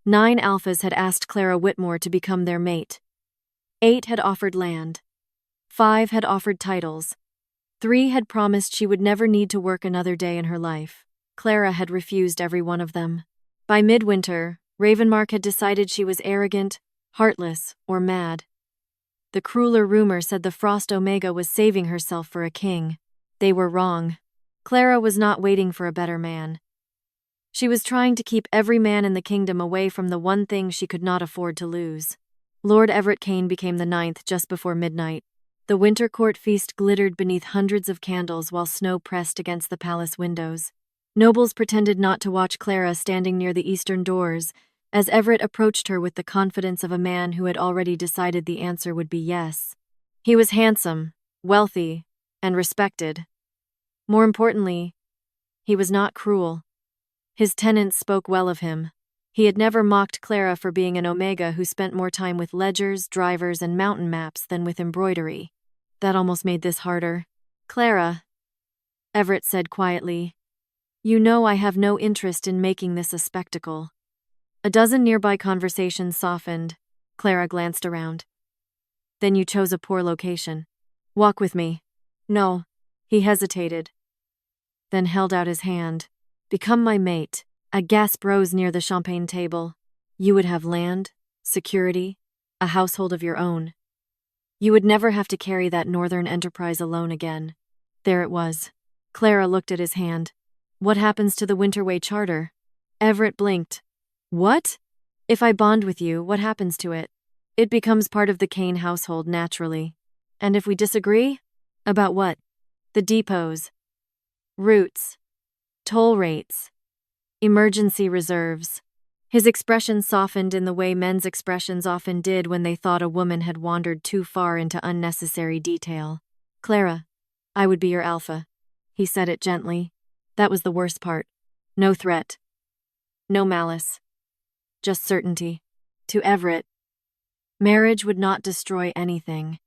9 alphas had asked Clara Whitmore to become their mate. 8 had offered land. 5 had offered titles. 3 had promised she would never need to work another day in her life. Clara had refused every one of them. By midwinter, Ravenmark had decided she was arrogant, heartless, or mad. The crueler rumor said the Frost Omega was saving herself for a king. They were wrong. Clara was not waiting for a better man. She was trying to keep every man in the kingdom away from the one thing she could not afford to lose. Lord Everett Kane became the 9th just before midnight. The winter court feast glittered beneath hundreds of candles while snow pressed against the palace windows. Nobles pretended not to watch Clara standing near the eastern doors, as Everett approached her with the confidence of a man who had already decided the answer would be yes. He was handsome, wealthy, and respected. More importantly, he was not cruel. His tenants spoke well of him. He had never mocked Clara for being an Omega who spent more time with ledgers, drivers, and mountain maps than with embroidery. That almost made this harder. "Clara," Everett said quietly, "you know I have no interest in making this a spectacle." A dozen nearby conversations softened. Clara glanced around. "Then you chose a poor location. Walk with me." "No." He hesitated, then held out his hand. "Become my mate." A gasp rose near the champagne table. "You would have land, security, a household of your own. You would never have to carry that northern enterprise alone again." There it was. Clara looked at his hand. "What happens to the Winterway charter?" Everett blinked. "What? If I bond with you, what happens to it?" "It becomes part of the Kane household naturally." "And if we disagree?" "About what?" "The depots. Routes. Toll rates. Emergency reserves." His expression softened in the way men's expressions often did when they thought a woman had wandered too far into unnecessary detail. "Clara, I would be your alpha." He said it gently. That was the worst part. No threat. No malice. Just certainty. To Everett, marriage would not destroy anything.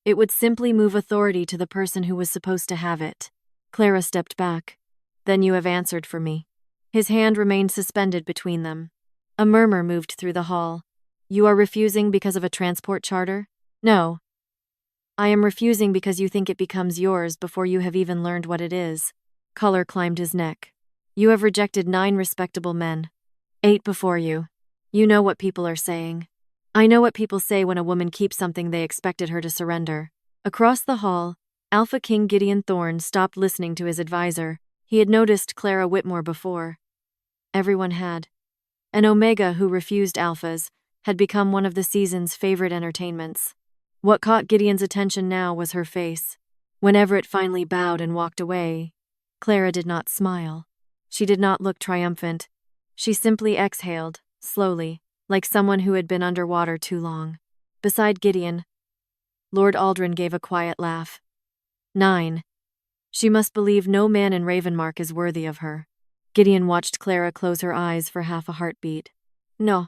It would simply move authority to the person who was supposed to have it. Clara stepped back. "Then you have answered for me." His hand remained suspended between them. A murmur moved through the hall. "You are refusing because of a transport charter?" "No. I am refusing because you think it becomes yours before you have even learned what it is." Color climbed his neck. "You have rejected 9 respectable men. 8 before you. You know what people are saying." "I know what people say when a woman keeps something they expected her to surrender." Across the hall, Alpha King Gideon Thorne stopped listening to his advisor. He had noticed Clara Whitmore before. Everyone had. An Omega who refused alphas had become one of the season's favorite entertainments. What caught Gideon's attention now was her face. When Everett finally bowed and walked away, Clara did not smile. She did not look triumphant. She simply exhaled, slowly, like someone who had been underwater too long. Beside Gideon, Lord Aldrin gave a quiet laugh. 9. She must believe no man in Ravenmark is worthy of her. Gideon watched Clara close her eyes for half a heartbeat. "No."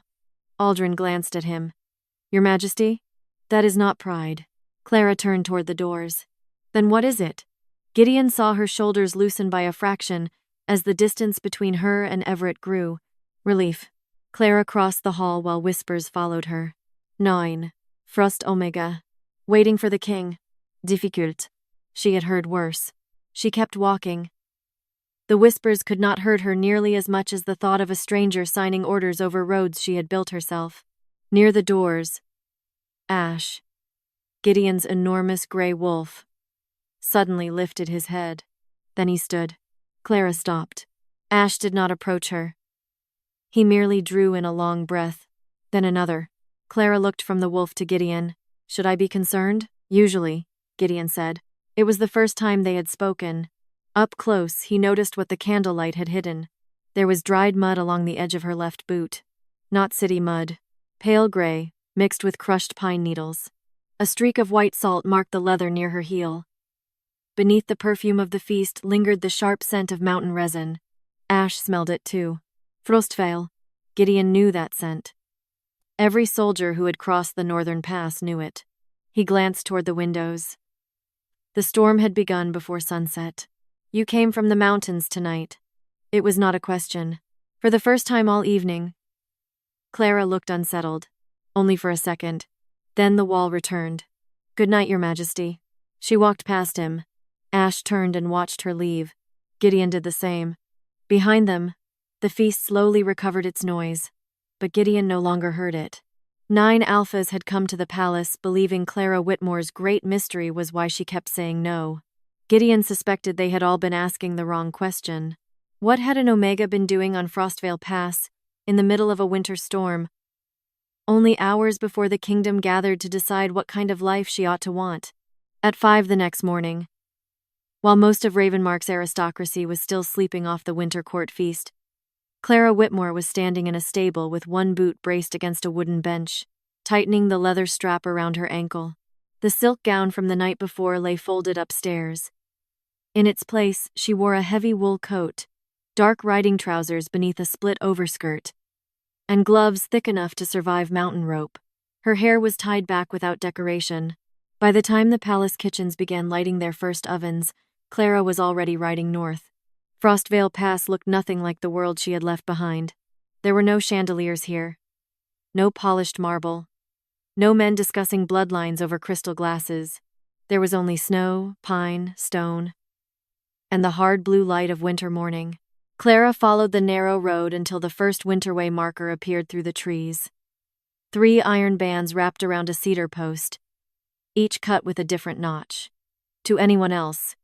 Aldrin glanced at him. "Your Majesty? That is not pride." Clara turned toward the doors. "Then what is it?" Gideon saw her shoulders loosen by a fraction as the distance between her and Everett grew. Relief. Clara crossed the hall while whispers followed her. 9. Frost Omega. Waiting for the king. Difficult. She had heard worse. She kept walking. The whispers could not hurt her nearly as much as the thought of a stranger signing orders over roads she had built herself. Near the doors, Ash, Gideon's enormous gray wolf, suddenly lifted his head. Then he stood. Clara stopped. Ash did not approach her. He merely drew in a long breath, then another. Clara looked from the wolf to Gideon. "Should I be concerned?" "Usually," Gideon said. It was the first time they had spoken. Up close, he noticed what the candlelight had hidden. There was dried mud along the edge of her left boot. Not city mud. Pale gray, mixed with crushed pine needles. A streak of white salt marked the leather near her heel. Beneath the perfume of the feast lingered the sharp scent of mountain resin. Ash smelled it too. Frostfale. Gideon knew that scent. Every soldier who had crossed the northern pass knew it. He glanced toward the windows. The storm had begun before sunset. "You came from the mountains tonight." It was not a question. For the first time all evening, Clara looked unsettled. Only for a second. Then the wall returned. "Good night, Your Majesty." She walked past him. Ash turned and watched her leave. Gideon did the same. Behind them, the feast slowly recovered its noise. But Gideon no longer heard it. 9 alphas had come to the palace, believing Clara Whitmore's great mystery was why she kept saying no. Gideon suspected they had all been asking the wrong question. What had an Omega been doing on Frostvale Pass, in the middle of a winter storm, only hours before the kingdom gathered to decide what kind of life she ought to want? At 5 the next morning, while most of Ravenmark's aristocracy was still sleeping off the winter court feast, Clara Whitmore was standing in a stable with one boot braced against a wooden bench, tightening the leather strap around her ankle. The silk gown from the night before lay folded upstairs. In its place, she wore a heavy wool coat, dark riding trousers beneath a split overskirt, and gloves thick enough to survive mountain rope. Her hair was tied back without decoration. By the time the palace kitchens began lighting their first ovens, Clara was already riding north. Frostvale Pass looked nothing like the world she had left behind. There were no chandeliers here. No polished marble. No men discussing bloodlines over crystal glasses. There was only snow, pine, stone, and the hard blue light of winter morning. Clara followed the narrow road until the first Winterway marker appeared through the trees. 3 iron bands wrapped around a cedar post, each cut with a different notch. To anyone else,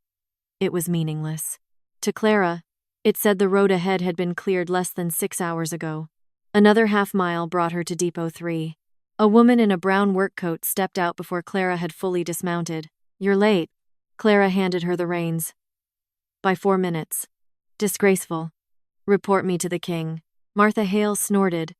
it was meaningless. To Clara, it said the road ahead had been cleared less than 6 hours ago. Another half-mile brought her to Depot 3. A woman in a brown work coat stepped out before Clara had fully dismounted. "You're late." Clara handed her the reins. "By 4 minutes. Disgraceful. Report me to the king." Martha Hale snorted.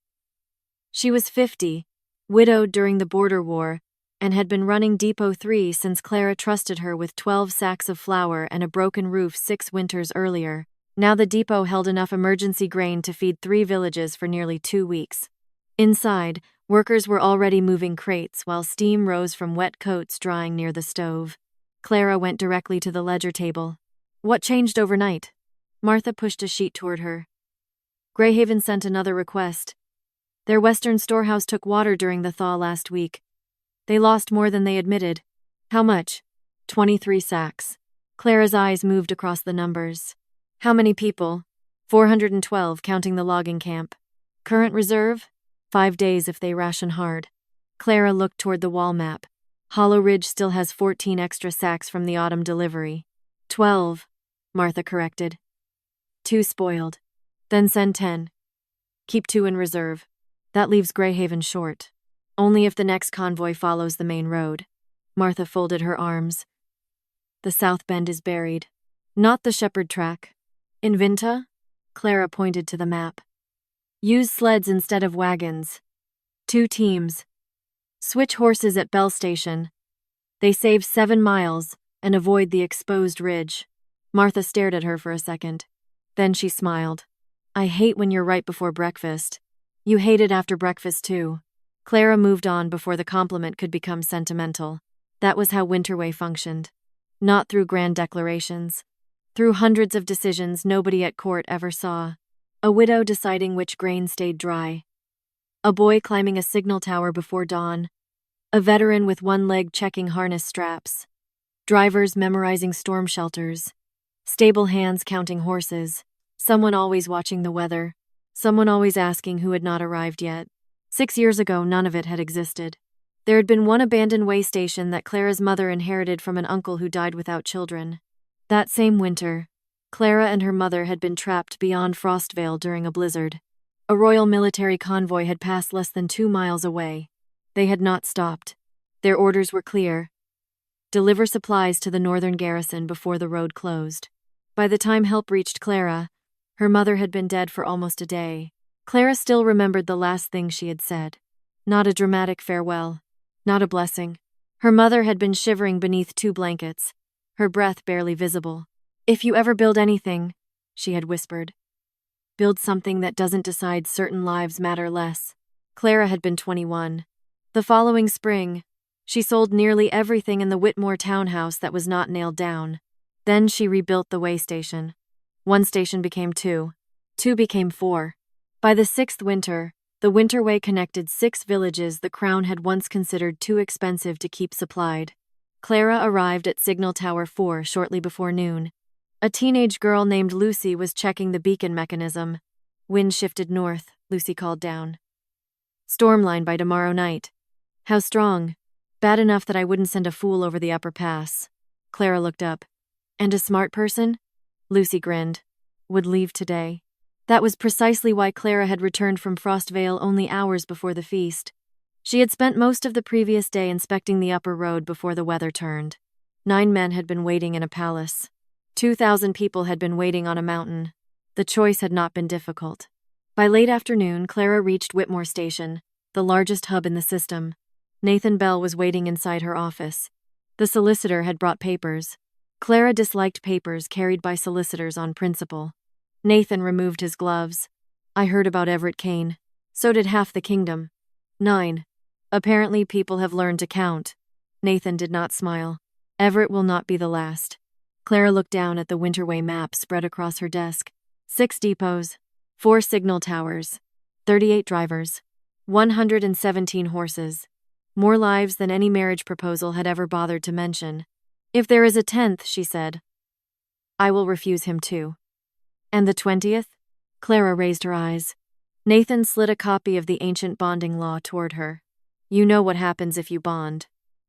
She was 50, widowed during the border war, and had been running Depot 3 since Clara trusted her with 12 sacks of flour and a broken roof 6 winters earlier. Now the depot held enough emergency grain to feed 3 villages for nearly 2 weeks. Inside, workers were already moving crates while steam rose from wet coats drying near the stove. Clara went directly to the ledger table. "What changed overnight?" Martha pushed a sheet toward her. Greyhaven sent another request. Their western storehouse took water during the thaw last week. They lost more than they admitted. "How much?" 23 sacks. Clara's eyes moved across the numbers. "How many people?" 412, counting the logging camp. "Current reserve?" 5 days if they ration hard. Clara looked toward the wall map. Hollow Ridge still has 14 extra sacks from the autumn delivery. 12, Martha corrected. 2 spoiled. Then send 10. Keep 2 in reserve. That leaves Greyhaven short. Only if the next convoy follows the main road. Martha folded her arms. The South Bend is buried. Not the Shepherd Track. In Vinta? Clara pointed to the map. Use sleds instead of wagons. 2 teams. Switch horses at Bell Station. They save 7 miles and avoid the exposed ridge. Martha stared at her for a second. Then she smiled. "I hate when you're right before breakfast. You hate it after breakfast too." Clara moved on before the compliment could become sentimental. That was how Winterway functioned. Not through grand declarations. Through hundreds of decisions nobody at court ever saw. A widow deciding which grain stayed dry. A boy climbing a signal tower before dawn. A veteran with one leg checking harness straps. Drivers memorizing storm shelters. Stable hands counting horses. Someone always watching the weather. Someone always asking who had not arrived yet. 6 years ago, none of it had existed. There had been one abandoned way station that Clara's mother inherited from an uncle who died without children. That same winter, Clara and her mother had been trapped beyond Frostvale during a blizzard. A royal military convoy had passed less than 2 miles away. They had not stopped. Their orders were clear. Deliver supplies to the northern garrison before the road closed. By the time help reached Clara, her mother had been dead for almost a day. Clara still remembered the last thing she had said. Not a dramatic farewell. Not a blessing. Her mother had been shivering beneath 2 blankets, her breath barely visible. "If you ever build anything," she had whispered, "build something that doesn't decide certain lives matter less." Clara had been 21. The following spring, she sold nearly everything in the Whitmore townhouse that was not nailed down. Then she rebuilt the way station. 1 station became 2. 2 became 4. By the 6th winter, The Winterway connected 6 villages the Crown had once considered too expensive to keep supplied. Clara arrived at Signal Tower 4 shortly before noon. A teenage girl named Lucy was checking the beacon mechanism. Wind shifted north, Lucy called down. Stormline by tomorrow night. How strong? Bad enough that I wouldn't send a fool over the upper pass. Clara looked up. And a smart person? Lucy grinned. Would leave today. That was precisely why Clara had returned from Frostvale only hours before the feast. She had spent most of the previous day inspecting the upper road before the weather turned. 9 men had been waiting in a palace. 2,000 people had been waiting on a mountain. The choice had not been difficult. By late afternoon, Clara reached Whitmore Station, the largest hub in the system. Nathan Bell was waiting inside her office. The solicitor had brought papers. Clara disliked papers carried by solicitors on principle. Nathan removed his gloves. I heard about Everett Kane. So did half the kingdom. 9. Apparently people have learned to count. Nathan did not smile. Everett will not be the last. Clara looked down at the Winterway map spread across her desk. 6 depots, 4 signal towers, 38 drivers, 117 horses. More lives than any marriage proposal had ever bothered to mention. If there is a 10th, she said, I will refuse him too. And the 20th? Clara raised her eyes. Nathan slid a copy of the ancient bonding law toward her. You know what happens if you bond.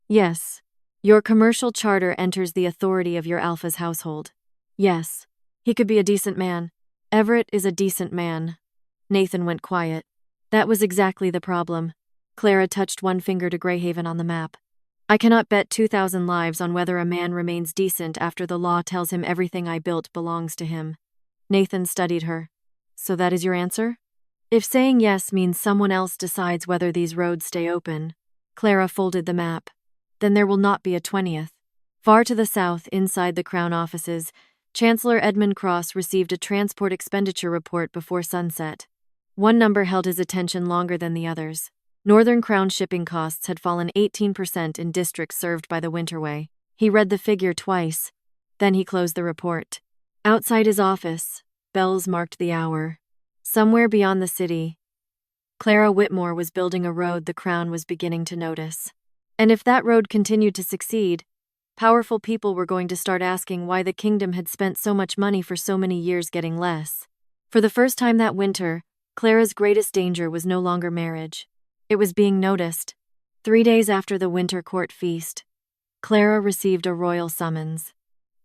Yes. Your commercial charter enters the authority of your Alpha's household. Yes. He could be a decent man. Everett is a decent man. Nathan went quiet. That was exactly the problem. Clara touched one finger to Greyhaven on the map. I cannot bet 2,000 lives on whether a man remains decent after the law tells him everything I built belongs to him. Nathan studied her. So that is your answer? If saying yes means someone else decides whether these roads stay open. Clara folded the map. Then there will not be a 20th. Far to the south, inside the Crown offices, Chancellor Edmund Cross received a transport expenditure report before sunset. One number held his attention longer than the others. Northern Crown shipping costs had fallen 18% in districts served by the Winterway. He read the figure twice. Then he closed the report. Outside his office, bells marked the hour. Somewhere beyond the city, Clara Whitmore was building a road the Crown was beginning to notice. And if that road continued to succeed, powerful people were going to start asking why the kingdom had spent so much money for so many years getting less. For the first time that winter, Clara's greatest danger was no longer marriage. It was being noticed. 3 days after the winter court feast, Clara received a royal summons.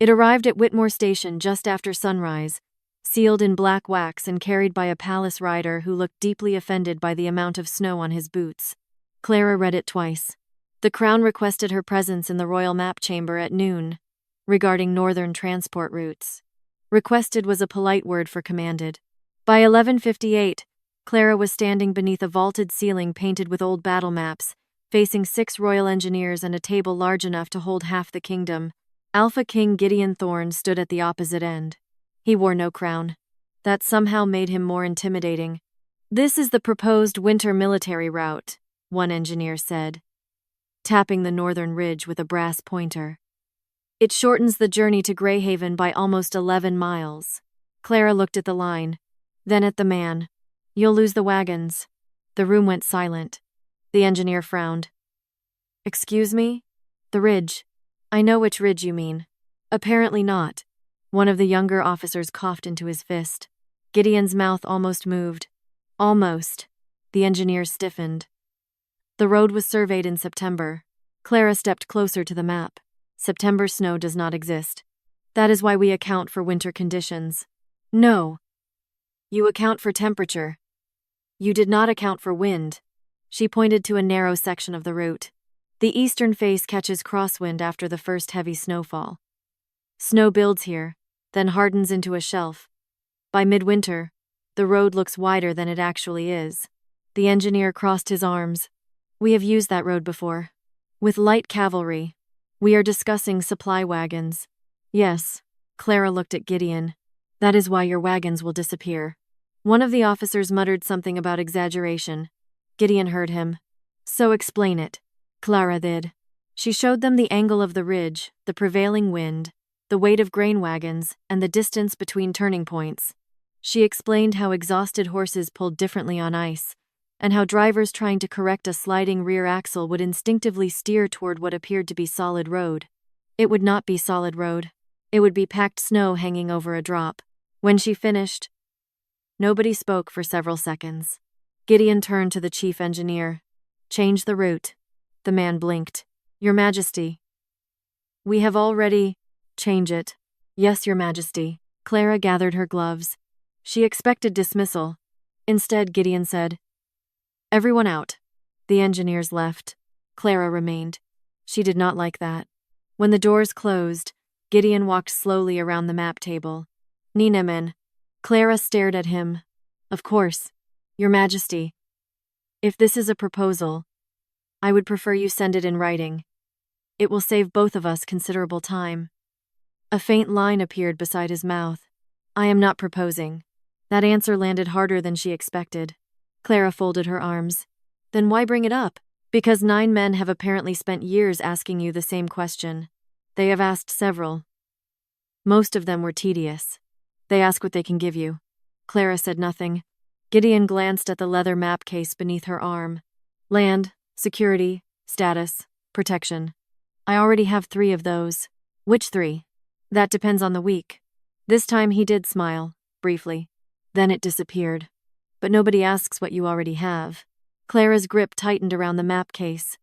It arrived at Whitmore Station just after sunrise, sealed in black wax and carried by a palace rider who looked deeply offended by the amount of snow on his boots. Clara read it twice. The Crown requested her presence in the royal map chamber at noon, regarding northern transport routes. Requested was a polite word for commanded. By 11:58, Clara was standing beneath a vaulted ceiling painted with old battle maps, facing 6 royal engineers and a table large enough to hold half the kingdom. Alpha King Gideon Thorne stood at the opposite end. He wore no crown. That somehow made him more intimidating. This is the proposed winter military route, one engineer said, tapping the northern ridge with a brass pointer. It shortens the journey to Greyhaven by almost 11 miles. Clara looked at the line, then at the man. You'll lose the wagons. The room went silent. The engineer frowned. Excuse me? The ridge. I know which ridge you mean. Apparently not. One of the younger officers coughed into his fist. Gideon's mouth almost moved. Almost. The engineer stiffened. The road was surveyed in September. Clara stepped closer to the map. September snow does not exist. That is why we account for winter conditions. No. You account for temperature. You did not account for wind. She pointed to a narrow section of the route. The eastern face catches crosswind after the first heavy snowfall. Snow builds here, then hardens into a shelf. By midwinter, the road looks wider than it actually is. The engineer crossed his arms. We have used that road before. With light cavalry. We are discussing supply wagons. Yes. Clara looked at Gideon. That is why your wagons will disappear. One of the officers muttered something about exaggeration. Gideon heard him. So explain it. Clara did. She showed them the angle of the ridge, the prevailing wind, the weight of grain wagons, and the distance between turning points. She explained how exhausted horses pulled differently on ice, and how drivers trying to correct a sliding rear axle would instinctively steer toward what appeared to be solid road. It would not be solid road. It would be packed snow hanging over a drop. When she finished, nobody spoke for several seconds. Gideon turned to the chief engineer. "Change the route." The man blinked. "Your Majesty." "We have already—" "Change it." "Yes, Your Majesty." Clara gathered her gloves. She expected dismissal. Instead, Gideon said, "Everyone out." The engineers left. Clara remained. She did not like that. When the doors closed, Gideon walked slowly around the map table. "Ninemen." Clara stared at him. "Of course, Your Majesty. If this is a proposal, I would prefer you send it in writing. It will save both of us considerable time." A faint line appeared beside his mouth. "I am not proposing." That answer landed harder than she expected. Clara folded her arms. "Then why bring it up?" "Because 9 men have apparently spent years asking you the same question. They have asked several. Most of them were tedious. They ask what they can give you." Clara said nothing. Gideon glanced at the leather map case beneath her arm. "Land, security, status, protection. I already have 3 of those." "Which 3? "That depends on the week." This time he did smile, briefly. Then it disappeared. "But nobody asks what you already have." Clara's grip tightened around the map case.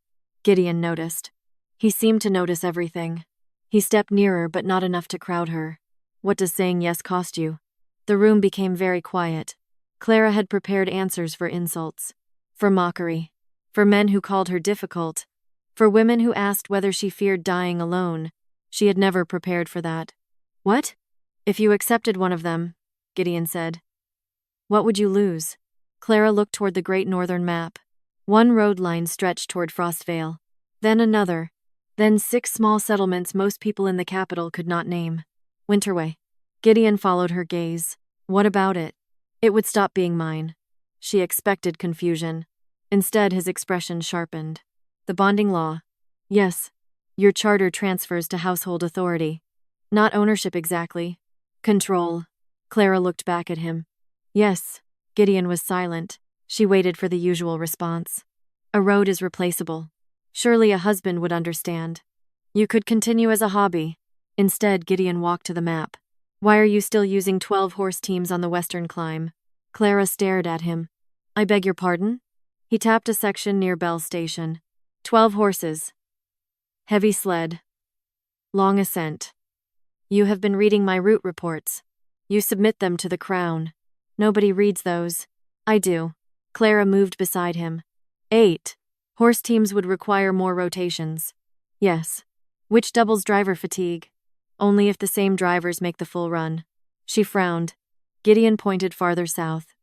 Gideon noticed. He seemed to notice everything. He stepped nearer, but not enough to crowd her. "What does saying yes cost you?" The room became very quiet. Clara had prepared answers for insults, for mockery, for men who called her difficult, for women who asked whether she feared dying alone. She had never prepared for that. "What?" "If you accepted one of them," Gideon said, "what would you lose?" Clara looked toward the great northern map. One road line stretched toward Frostvale. Then another. Then 6 small settlements most people in the capital could not name. Winterway. Gideon followed her gaze. "What about it?" "It would stop being mine." She expected confusion. Instead, his expression sharpened. "The bonding law." "Yes. Your charter transfers to household authority." "Not ownership exactly." "Control." Clara looked back at him. "Yes." Gideon was silent. She waited for the usual response. "A road is replaceable. Surely a husband would understand. You could continue as a hobby." Instead, Gideon walked to the map. "Why are you still using 12 horse teams on the western climb?" Clara stared at him. "I beg your pardon?" He tapped a section near Bell Station. 12 horses. Heavy sled. Long ascent. You have been reading my route reports. You submit them to the Crown. Nobody reads those. I do." Clara moved beside him. 8. Horse teams would require more rotations. "Yes." "Which doubles driver fatigue?" "Only if the same drivers make the full run." She frowned. Gideon pointed farther south.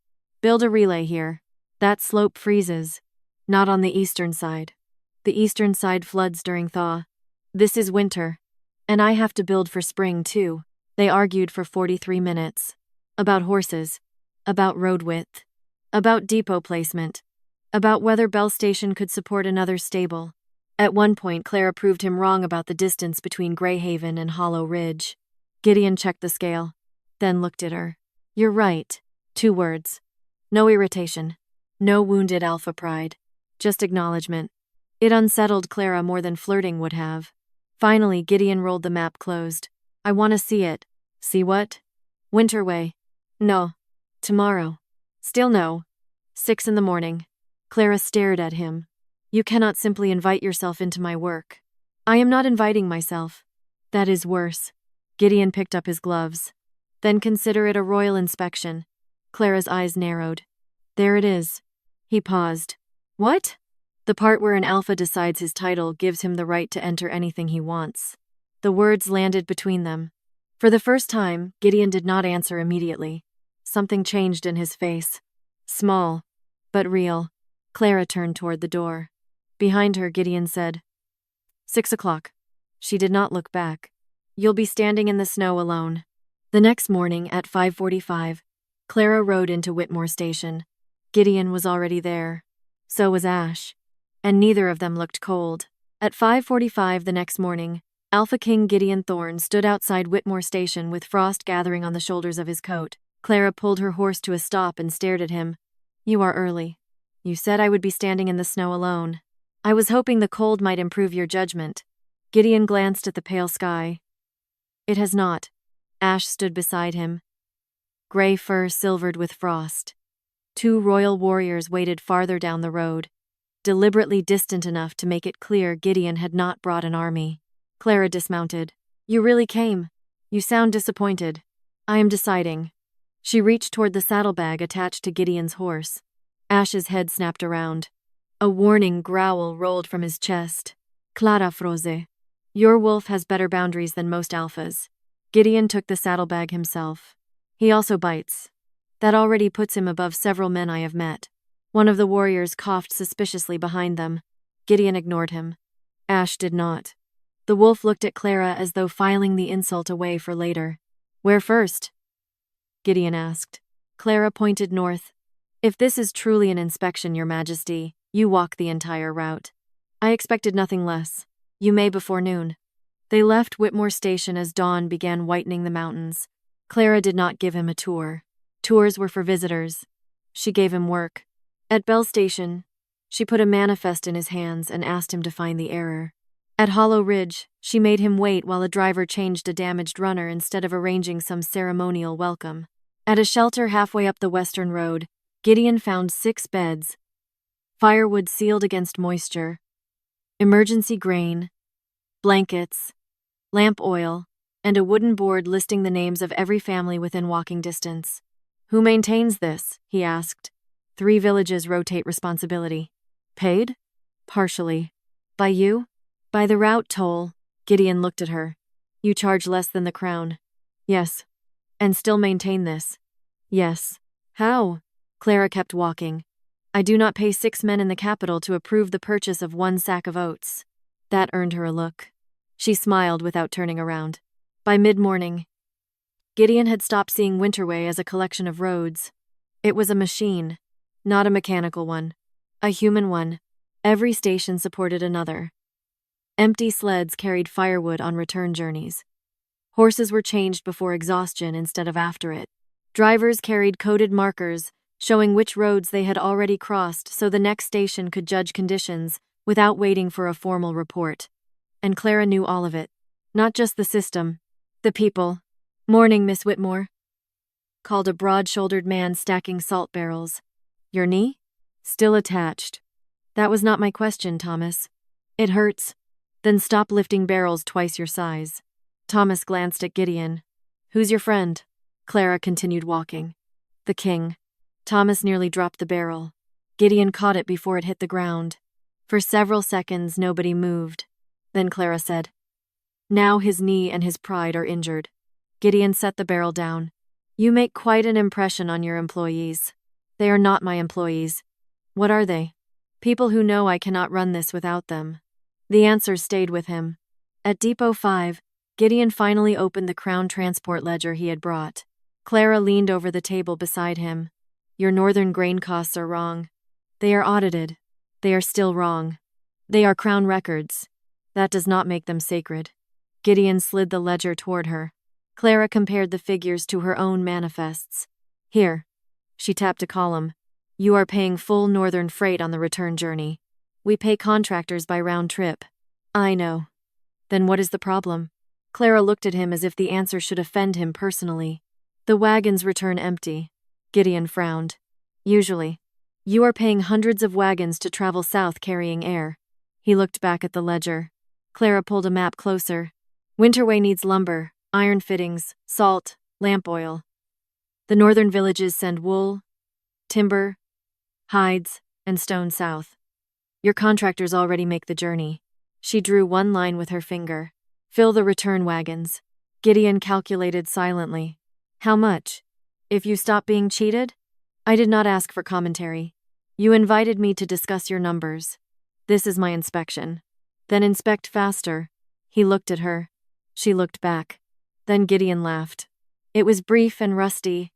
"Build a relay here. That slope freezes." "Not on the eastern side. The eastern side floods during thaw. This is winter. And I have to build for spring, too." They argued for 43 minutes. About horses. About road width. About depot placement. About whether Bell Station could support another stable. At one point, Clara proved him wrong about the distance between Greyhaven and Hollow Ridge. Gideon checked the scale, then looked at her. "You're right." 2 words. No irritation. No wounded alpha pride. Just acknowledgement. It unsettled Clara more than flirting would have. Finally, Gideon rolled the map closed. "I want to see it." "See what?" "Winterway." "No." "Tomorrow." "Still no." 6 in the morning. Clara stared at him. "You cannot simply invite yourself into my work." "I am not inviting myself." "That is worse." Gideon picked up his gloves. "Then consider it a royal inspection." Clara's eyes narrowed. "There it is." He paused. "What?" "The part where an alpha decides his title gives him the right to enter anything he wants." The words landed between them. For the first time, Gideon did not answer immediately. Something changed in his face. Small, but real. Clara turned toward the door. Behind her, Gideon said, 6 o'clock. She did not look back. "You'll be standing in the snow alone." The next morning, at 5:45, Clara rode into Whitmore Station. Gideon was already there. So was Ash. And neither of them looked cold. At 5:45 the next morning, Alpha King Gideon Thorne stood outside Whitmore Station with frost gathering on the shoulders of his coat. Clara pulled her horse to a stop and stared at him. "You are early." You said I would be standing in the snow alone. I was hoping the cold might improve your judgment. Gideon glanced at the pale sky. It has not. Ash stood beside him, gray fur silvered with frost. 2 royal warriors waited farther down the road, deliberately distant enough to make it clear Gideon had not brought an army. Clara dismounted. You really came. You sound disappointed. I am deciding. She reached toward the saddlebag attached to Gideon's horse. Ash's head snapped around. A warning growl rolled from his chest. Clara froze. Your wolf has better boundaries than most alphas. Gideon took the saddlebag himself. He also bites. That already puts him above several men I have met. One of the warriors coughed suspiciously behind them. Gideon ignored him. Ash did not. The wolf looked at Clara as though filing the insult away for later. Where first? Gideon asked. Clara pointed north. If this is truly an inspection, Your Majesty, you walk the entire route. I expected nothing less. You may before noon. They left Whitmore Station as dawn began whitening the mountains. Clara did not give him a tour. Tours were for visitors. She gave him work. At Bell Station, she put a manifest in his hands and asked him to find the error. At Hollow Ridge, she made him wait while a driver changed a damaged runner instead of arranging some ceremonial welcome. At a shelter halfway up the western road, Gideon found 6 beds, firewood sealed against moisture, emergency grain, blankets, lamp oil, and a wooden board listing the names of every family within walking distance. Who maintains this? He asked. 3 villages rotate responsibility. Paid? Partially. By you? By the route toll. Gideon looked at her. You charge less than the crown. Yes. And still maintain this. Yes. How? Clara kept walking. I do not pay 6 men in the capital to approve the purchase of 1 sack of oats. That earned her a look. She smiled without turning around. By mid-morning, Gideon had stopped seeing Winterway as a collection of roads. It was a machine, not a mechanical one. A human one. Every station supported another. Empty sleds carried firewood on return journeys. Horses were changed before exhaustion instead of after it. Drivers carried coded markers showing which roads they had already crossed so the next station could judge conditions without waiting for a formal report. And Clara knew all of it. Not just the system, the people. Morning, Miss Whitmore, called a broad-shouldered man stacking salt barrels. Your knee? Still attached. That was not my question, Thomas. It hurts. Then stop lifting barrels twice your size. Thomas glanced at Gideon. Who's your friend? Clara continued walking. The king. Thomas nearly dropped the barrel. Gideon caught it before it hit the ground. For several seconds, nobody moved. Then Clara said, Now his knee and his pride are injured. Gideon set the barrel down. You make quite an impression on your employees. They are not my employees. What are they? People who know I cannot run this without them. The answer stayed with him. At Depot 5, Gideon finally opened the Crown Transport ledger he had brought. Clara leaned over the table beside him. Your northern grain costs are wrong. They are audited. They are still wrong. They are Crown records. That does not make them sacred. Gideon slid the ledger toward her. Clara compared the figures to her own manifests. Here. She tapped a column. You are paying full northern freight on the return journey. We pay contractors by round trip. I know. Then what is the problem? Clara looked at him as if the answer should offend him personally. The wagons return empty. Gideon frowned. Usually. You are paying hundreds of wagons to travel south carrying air. He looked back at the ledger. Clara pulled a map closer. Winterway needs lumber, iron fittings, salt, lamp oil. The northern villages send wool, timber, hides, and stone south. Your contractors already make the journey. She drew one line with her finger. Fill the return wagons. Gideon calculated silently. How much? If you stop being cheated? I did not ask for commentary. You invited me to discuss your numbers. This is my inspection. Then inspect faster. He looked at her. She looked back. Then Gideon laughed. It was brief and rusty,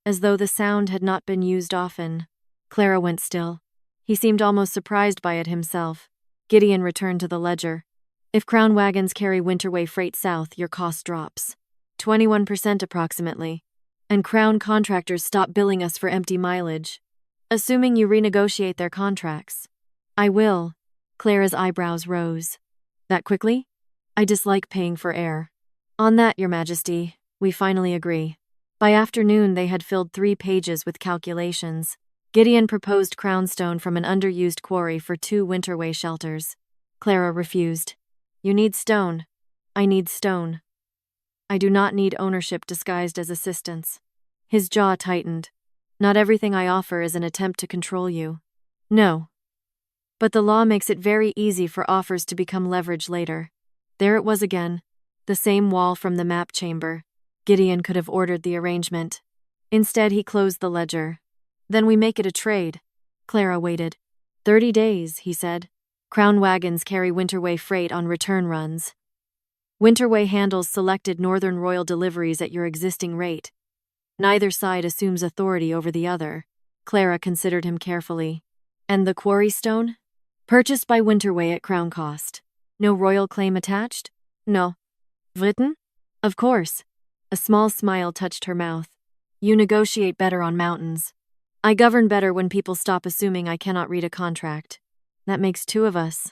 as though the sound had not been used often. Clara went still. He seemed almost surprised by it himself. Gideon returned to the ledger. If Crown wagons carry Winterway freight south, your cost drops. 21% approximately. And Crown contractors stop billing us for empty mileage. Assuming you renegotiate their contracts. I will. Clara's eyebrows rose. That quickly? I dislike paying for air. On that, Your Majesty, we finally agree. By afternoon, they had filled 3 pages with calculations. Gideon proposed crownstone from an underused quarry for 2 Winterway shelters. Clara refused. You need stone. I need stone. I do not need ownership disguised as assistance. His jaw tightened. Not everything I offer is an attempt to control you. No. But the law makes it very easy for offers to become leverage later. There it was again. The same wall from the map chamber. Gideon could have ordered the arrangement. Instead, he closed the ledger. Then we make it a trade. Clara waited. 30 days, he said. Crown wagons carry Winterway freight on return runs. Winterway handles selected Northern Royal deliveries at your existing rate. Neither side assumes authority over the other. Clara considered him carefully. And the quarry stone? Purchased by Winterway at crown cost. No royal claim attached? No. Written? Of course. A small smile touched her mouth. You negotiate better on mountains. I govern better when people stop assuming I cannot read a contract. That makes 2 of us.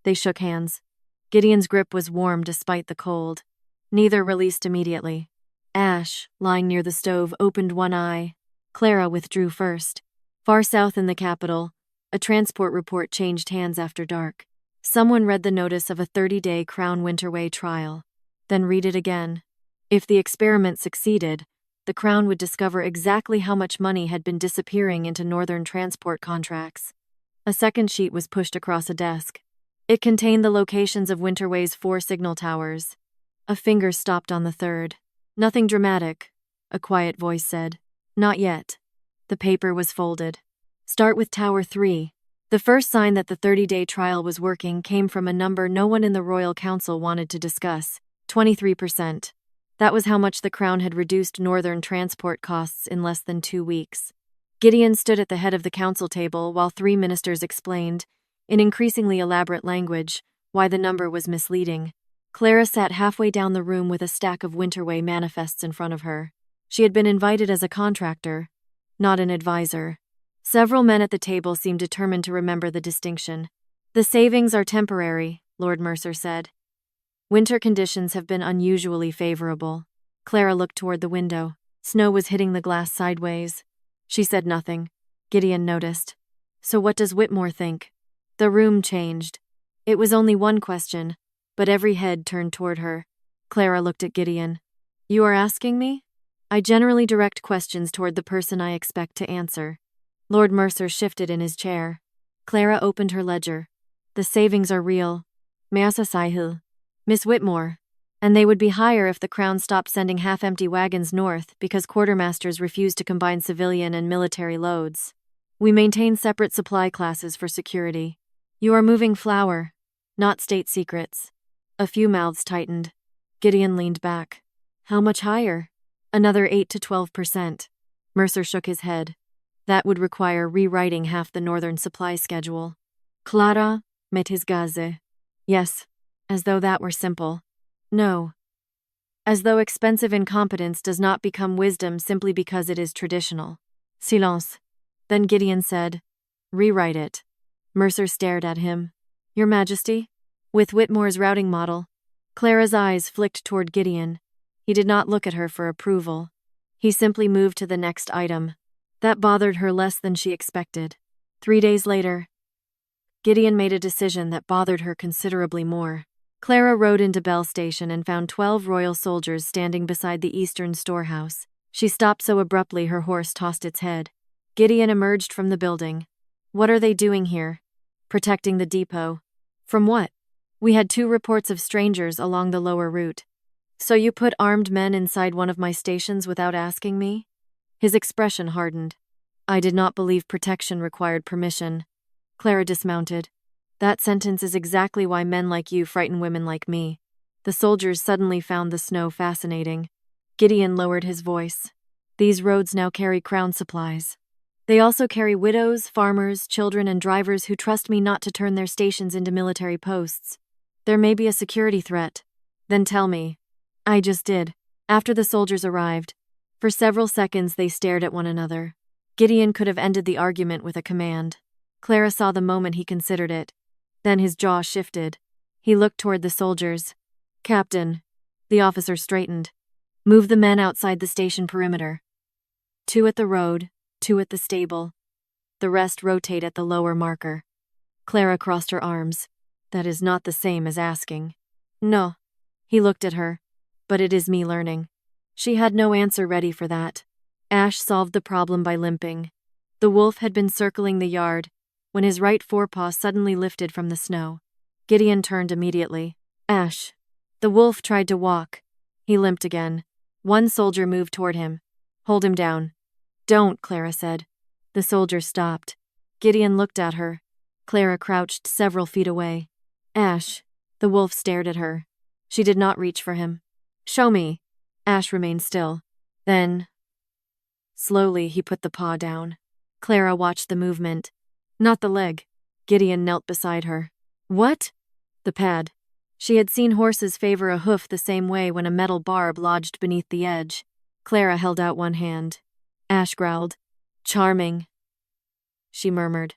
They shook hands. Gideon's grip was warm despite the cold. Neither released immediately. Ash, lying near the stove, opened one eye. Clara withdrew first. Far south in the capital, a transport report changed hands after dark. Someone read the notice of a 30-day Crown Winterway trial. Then read it again. If the experiment succeeded, the Crown would discover exactly how much money had been disappearing into northern transport contracts. A second sheet was pushed across a desk. It contained the locations of Winterway's 4 signal towers. A finger stopped on the third. Nothing dramatic, a quiet voice said. Not yet. The paper was folded. Start with Tower 3. The first sign that the 30-day trial was working came from a number no one in the Royal Council wanted to discuss, 23%. That was how much the Crown had reduced northern transport costs in less than 2 weeks. Gideon stood at the head of the council table while 3 ministers explained, in increasingly elaborate language, why the number was misleading. Clara sat halfway down the room with a stack of Winterway manifests in front of her. She had been invited as a contractor, not an advisor. Several men at the table seemed determined to remember the distinction. The savings are temporary, Lord Mercer said. Winter conditions have been unusually favorable. Clara looked toward the window. Snow was hitting the glass sideways. She said nothing. Gideon noticed. So what does Whitmore think? The room changed. It was only one question, but every head turned toward her. Clara looked at Gideon. You are asking me? I generally direct questions toward the person I expect to answer. Lord Mercer shifted in his chair. Clara opened her ledger. The savings are real. Miss Whitmore. And they would be higher if the Crown stopped sending half-empty wagons north because quartermasters refused to combine civilian and military loads. We maintain separate supply classes for security. You are moving flour, not state secrets. A few mouths tightened. Gideon leaned back. How much higher? Another 8 to 12%. Mercer shook his head. That would require rewriting half the northern supply schedule. Clara met his gaze. Yes, as though that were simple. No. As though expensive incompetence does not become wisdom simply because it is traditional. Silence. Then Gideon said, Rewrite it. Mercer stared at him. Your Majesty? With Whitmore's routing model. Clara's eyes flicked toward Gideon. He did not look at her for approval. He simply moved to the next item. That bothered her less than she expected. 3 days later, Gideon made a decision that bothered her considerably more. Clara rode into Bell Station and found 12 royal soldiers standing beside the eastern storehouse. She stopped so abruptly her horse tossed its head. Gideon emerged from the building. What are they doing here? Protecting the depot. From what? We had 2 reports of strangers along the lower route. So you put armed men inside one of my stations without asking me? His expression hardened. I did not believe protection required permission. Clara dismounted. That sentence is exactly why men like you frighten women like me. The soldiers suddenly found the snow fascinating. Gideon lowered his voice. These roads now carry Crown supplies. They also carry widows, farmers, children, and drivers who trust me not to turn their stations into military posts. There may be a security threat. Then tell me. I just did. After the soldiers arrived. For several seconds they stared at one another. Gideon could have ended the argument with a command. Clara saw the moment he considered it. Then his jaw shifted. He looked toward the soldiers. "Captain." The officer straightened. "Move the men outside the station perimeter. 2 at the road, 2 at the stable. The rest rotate at the lower marker." Clara crossed her arms. "That is not the same as asking." "No." He looked at her. "But it is me learning." She had no answer ready for that. Ash solved the problem by limping. The wolf had been circling the yard when his right forepaw suddenly lifted from the snow. Gideon turned immediately. "Ash." The wolf tried to walk. He limped again. One soldier moved toward him. "Hold him down." "Don't," Clara said. The soldier stopped. Gideon looked at her. Clara crouched several feet away. "Ash." The wolf stared at her. She did not reach for him. "Show me." Ash remained still. Then, slowly, he put the paw down. Clara watched the movement. "Not the leg." Gideon knelt beside her. "What?" "The pad." She had seen horses favor a hoof the same way when a metal barb lodged beneath the edge. Clara held out one hand. Ash growled. "Charming," she murmured.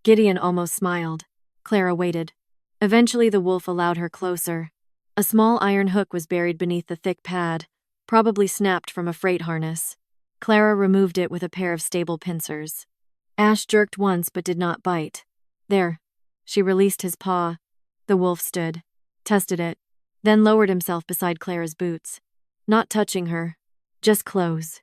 Gideon almost smiled. Clara waited. Eventually the wolf allowed her closer. A small iron hook was buried beneath the thick pad, probably snapped from a freight harness. Clara removed it with a pair of stable pincers. Ash jerked once but did not bite. "There." She released his paw. The wolf stood, tested it, then lowered himself beside Clara's boots. Not touching her. "Just close."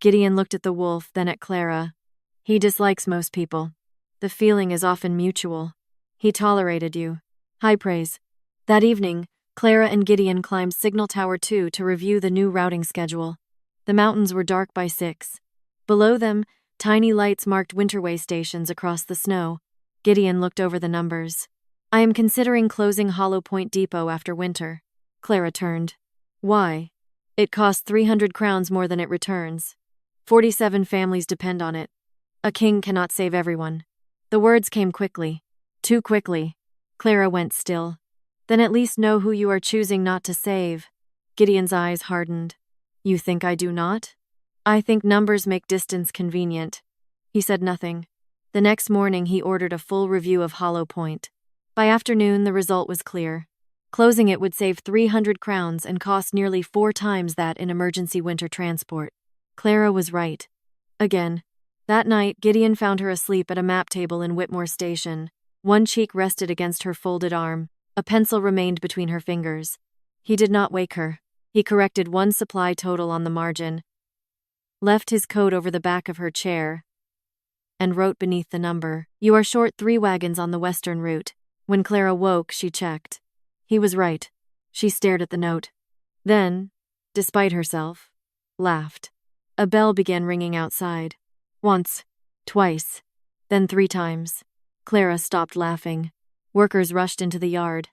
Gideon looked at the wolf, then at Clara. "He dislikes most people. The feeling is often mutual. He tolerated you." High praise. That evening, Clara and Gideon climbed Signal Tower 2 to review the new routing schedule. The mountains were dark by 6. Below them, tiny lights marked Winterway stations across the snow. Gideon looked over the numbers. "I am considering closing Hollow Point Depot after winter." Clara turned. "Why?" "It costs 300 crowns more than it returns. 47 families depend on it. A king cannot save everyone." The words came quickly. Too quickly. Clara went still. "Then at least know who you are choosing not to save." Gideon's eyes hardened. "You think I do not?" "I think numbers make distance convenient." He said nothing. The next morning he ordered a full review of Hollow Point. By afternoon the result was clear. Closing it would save 300 crowns and cost nearly 4 times that in emergency winter transport. Clara was right. Again. That night, Gideon found her asleep at a map table in Whitmore Station. One cheek rested against her folded arm. A pencil remained between her fingers. He did not wake her. He corrected one supply total on the margin, left his coat over the back of her chair, and wrote beneath the number, "You are short 3 wagons on the western route." When Clara woke, she checked. He was right. She stared at the note. Then, despite herself, laughed. A bell began ringing outside. Once, twice, then 3 times. Clara stopped laughing. Workers rushed into the yard.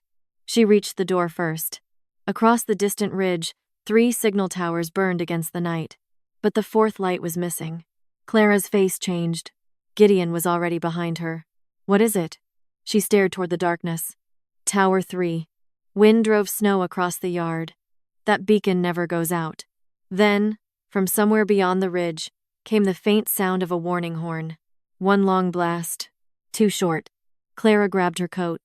She reached the door first. Across the distant ridge, 3 signal towers burned against the night. But the 4th light was missing. Clara's face changed. Gideon was already behind her. "What is it?" She stared toward the darkness. "Tower 3. Wind drove snow across the yard. That beacon never goes out." Then, from somewhere beyond the ridge, came the faint sound of a warning horn. One long blast. Too short. Clara grabbed her coat.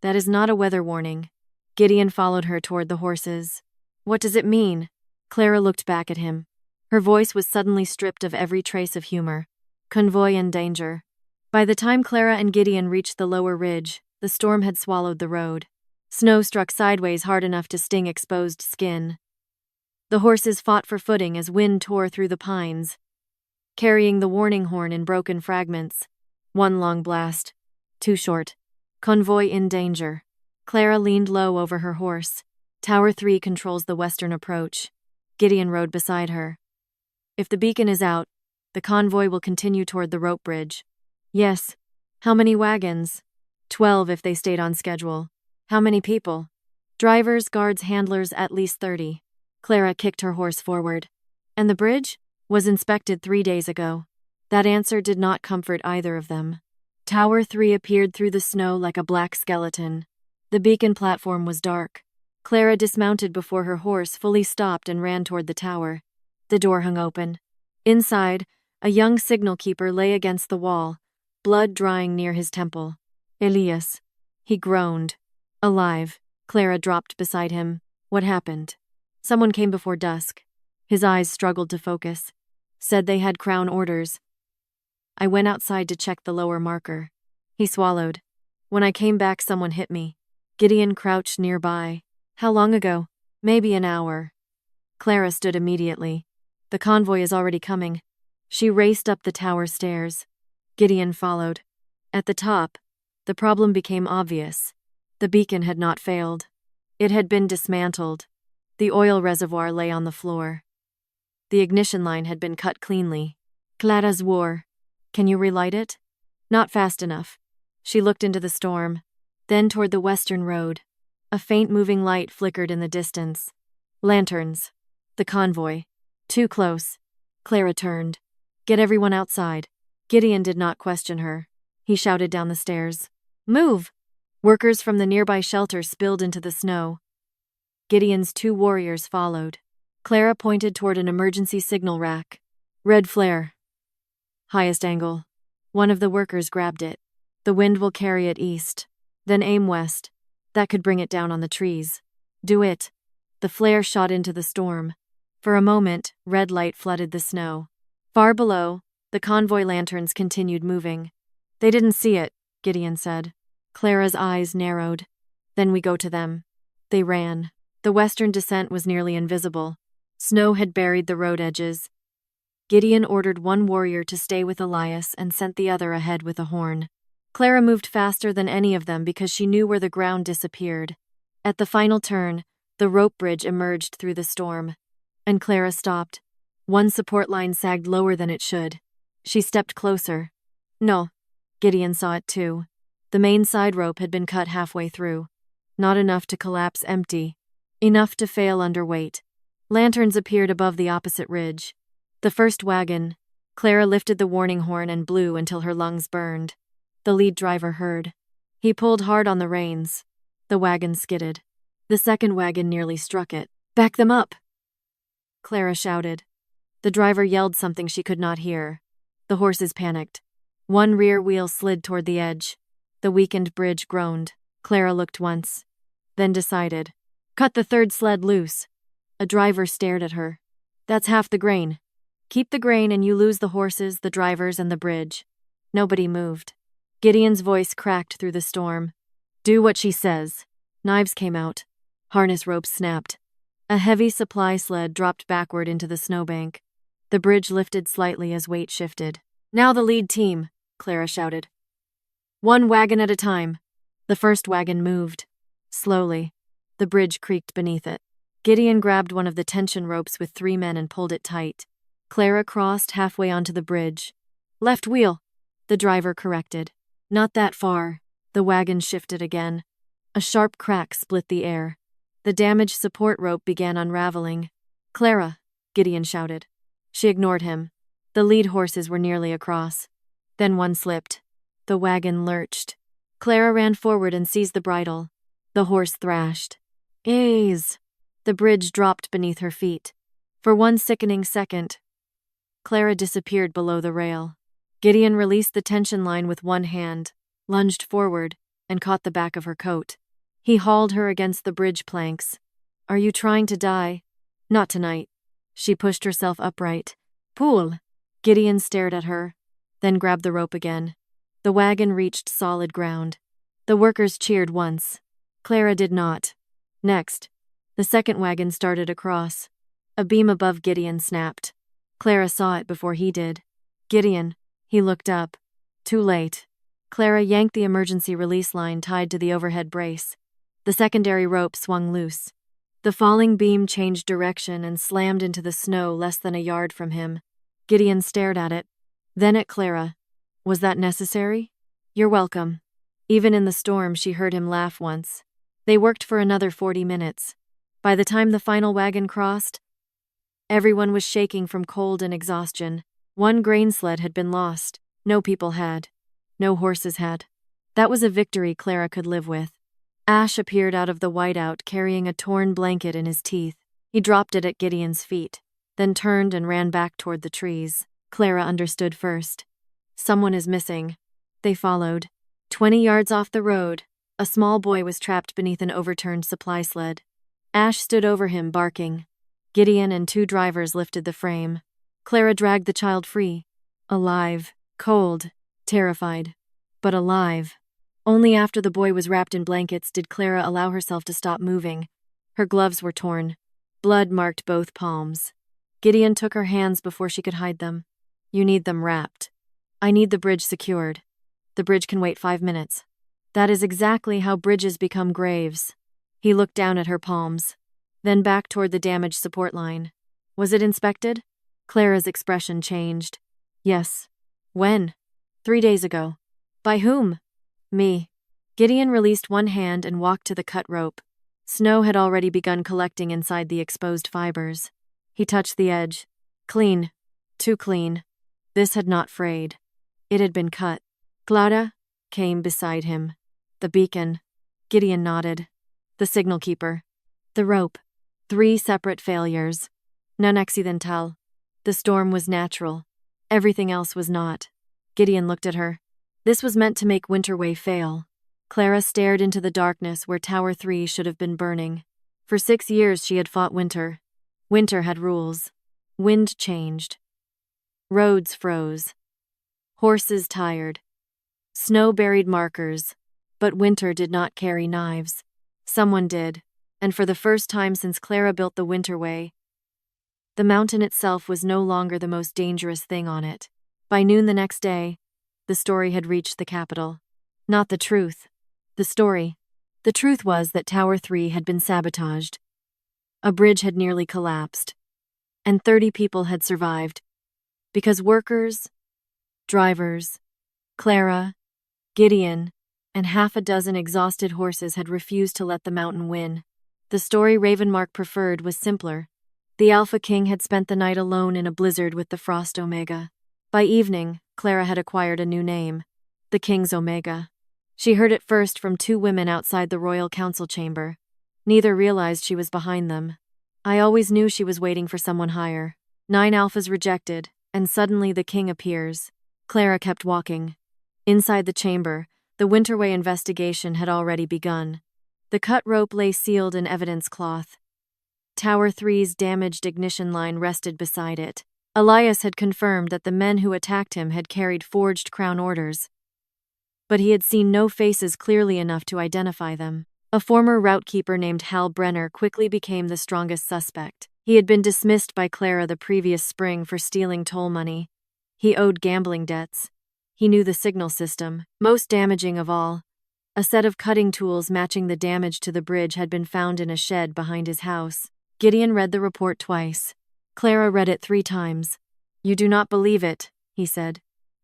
"That is not a weather warning." Gideon followed her toward the horses. "What does it mean?" Clara looked back at him. Her voice was suddenly stripped of every trace of humor. "Convoy in danger." By the time Clara and Gideon reached the lower ridge, the storm had swallowed the road. Snow struck sideways hard enough to sting exposed skin. The horses fought for footing as wind tore through the pines, carrying the warning horn in broken fragments. One long blast. Too short. Convoy in danger. Clara leaned low over her horse. Tower 3 controls the western approach. Gideon rode beside her. "If the beacon is out, the convoy will continue toward the rope bridge." "Yes." "How many wagons?" 12 if they stayed on schedule." "How many people?" "Drivers, guards, handlers, at least 30. Clara kicked her horse forward. "And the bridge?" "Was inspected 3 days ago." That answer did not comfort either of them. Tower 3 appeared through the snow like a black skeleton. The beacon platform was dark. Clara dismounted before her horse fully stopped and ran toward the tower. The door hung open. Inside, A young signal keeper lay against the wall, blood drying near his temple. Elias. He groaned. Alive. Clara dropped beside him. What happened? Someone came before dusk. His eyes struggled to focus. Said they had crown orders. I went outside to check the lower marker. He swallowed. When I came back, someone hit me. Gideon crouched nearby. How long ago? Maybe an hour. Clara stood immediately. The convoy is already coming. She raced up the tower stairs. Gideon followed. At the top, the problem became obvious. The beacon had not failed. It had been dismantled. The oil reservoir lay on the floor. The ignition line had been cut cleanly. Clara's war. Can you relight it? Not fast enough. She looked into the storm, then toward the western road. A faint moving light flickered in the distance. Lanterns. The convoy. Too close. Clara turned. Get everyone outside. Gideon did not question her. He shouted down the stairs. Move! Workers from the nearby shelter spilled into the snow. Gideon's 2 warriors followed. Clara pointed toward an emergency signal rack. Red flare. Highest angle. One of the workers grabbed it. The wind will carry it east. Then aim west. That could bring it down on the trees. Do it. The flare shot into the storm. For a moment, red light flooded the snow. Far below, the convoy lanterns continued moving. They didn't see it, Gideon said. Clara's eyes narrowed. Then we go to them. They ran. The western descent was nearly invisible. Snow had buried the road edges. Gideon ordered one warrior to stay with Elias and sent the other ahead with a horn. Clara moved faster than any of them because she knew where the ground disappeared. At the final turn, the rope bridge emerged through the storm. And Clara stopped. One support line sagged lower than it should. She stepped closer. No. Gideon saw it too. The main side rope had been cut halfway through. Not enough to collapse empty. Enough to fail under weight. Lanterns appeared above the opposite ridge. The first wagon. Clara lifted the warning horn and blew until her lungs burned. The lead driver heard. He pulled hard on the reins. The wagon skidded. The second wagon nearly struck it. Back them up! Clara shouted. The driver yelled something she could not hear. The horses panicked. One rear wheel slid toward the edge. The weakened bridge groaned. Clara looked once, then decided. Cut the third sled loose. A driver stared at her. That's half the grain. Keep the grain and you lose the horses, the drivers, and the bridge. Nobody moved. Gideon's voice cracked through the storm. Do what she says. Knives came out. Harness ropes snapped. A heavy supply sled dropped backward into the snowbank. The bridge lifted slightly as weight shifted. Now the lead team, Clara shouted. One wagon at a time. The first wagon moved. Slowly. The bridge creaked beneath it. Gideon grabbed one of the tension ropes with 3 men and pulled it tight. Clara crossed halfway onto the bridge. Left wheel, the driver corrected. Not that far. The wagon shifted again. A sharp crack split the air. The damaged support rope began unraveling. Clara, Gideon shouted. She ignored him. The lead horses were nearly across. Then one slipped. The wagon lurched. Clara ran forward and seized the bridle. The horse thrashed. Ease! The bridge dropped beneath her feet. For one sickening second, Clara disappeared below the rail. Gideon released the tension line with one hand, lunged forward, and caught the back of her coat. He hauled her against the bridge planks. Are you trying to die? Not tonight. She pushed herself upright. Pull! Gideon stared at her, then grabbed the rope again. The wagon reached solid ground. The workers cheered once. Clara did not. Next, the second wagon started across. A beam above Gideon snapped. Clara saw it before he did. Gideon. He looked up. Too late. Clara yanked the emergency release line tied to the overhead brace. The secondary rope swung loose. The falling beam changed direction and slammed into the snow less than a yard from him. Gideon stared at it, then at Clara. Was that necessary? You're welcome. Even in the storm, she heard him laugh once. They worked for another 40 minutes. By the time the final wagon crossed, everyone was shaking from cold and exhaustion. One grain sled had been lost. No people had. No horses had. That was a victory Clara could live with. Ash appeared out of the whiteout carrying a torn blanket in his teeth. He dropped it at Gideon's feet, then turned and ran back toward the trees. Clara understood first. Someone is missing. They followed. 20 yards off the road, a small boy was trapped beneath an overturned supply sled. Ash stood over him, barking. Gideon and 2 drivers lifted the frame. Clara dragged the child free. Alive, cold, terrified, but alive. Only after the boy was wrapped in blankets did Clara allow herself to stop moving. Her gloves were torn. Blood marked both palms. Gideon took her hands before she could hide them. You need them wrapped. I need the bridge secured. The bridge can wait 5 minutes. That is exactly how bridges become graves. He looked down at her palms, then back toward the damaged support line. Was it inspected? Clara's expression changed. Yes. When? 3 days ago. By whom? Me. Gideon released one hand and walked to the cut rope. Snow had already begun collecting inside the exposed fibers. He touched the edge. Clean. Too clean. This had not frayed. It had been cut. Clara came beside him. The beacon. Gideon nodded. The signal keeper. The rope. 3 separate failures. Non accidental. The storm was natural. Everything else was not. Gideon looked at her. This was meant to make Winterway fail. Clara stared into the darkness where Tower 3 should have been burning. For 6 years she had fought winter. Winter had rules. Wind changed. Roads froze. Horses tired. Snow buried markers. But winter did not carry knives. Someone did, and for the first time since Clara built the Winterway, the mountain itself was no longer the most dangerous thing on it. By noon the next day, the story had reached the capital. Not the truth. The story. The truth was that Tower 3 had been sabotaged. A bridge had nearly collapsed. And 30 people had survived. Because workers, drivers, Clara, Gideon, and half a dozen exhausted horses had refused to let the mountain win. The story Ravenmark preferred was simpler. The Alpha King had spent the night alone in a blizzard with the Frost Omega. By evening, Clara had acquired a new name, the King's Omega. She heard it first from 2 women outside the royal council chamber. Neither realized she was behind them. I always knew she was waiting for someone higher. 9 alphas rejected, and suddenly the king appears. Clara kept walking. Inside the chamber, the Winterway investigation had already begun. The cut rope lay sealed in evidence cloth. Tower 3's damaged ignition line rested beside it. Elias had confirmed that the men who attacked him had carried forged crown orders. But he had seen no faces clearly enough to identify them. A former routekeeper named Hal Brenner quickly became the strongest suspect. He had been dismissed by Clara the previous spring for stealing toll money. He owed gambling debts. He knew the signal system. Most damaging of all, a set of cutting tools matching the damage to the bridge had been found in a shed behind his house. Gideon read the report twice. Clara read it 3 times. You do not believe it, he said.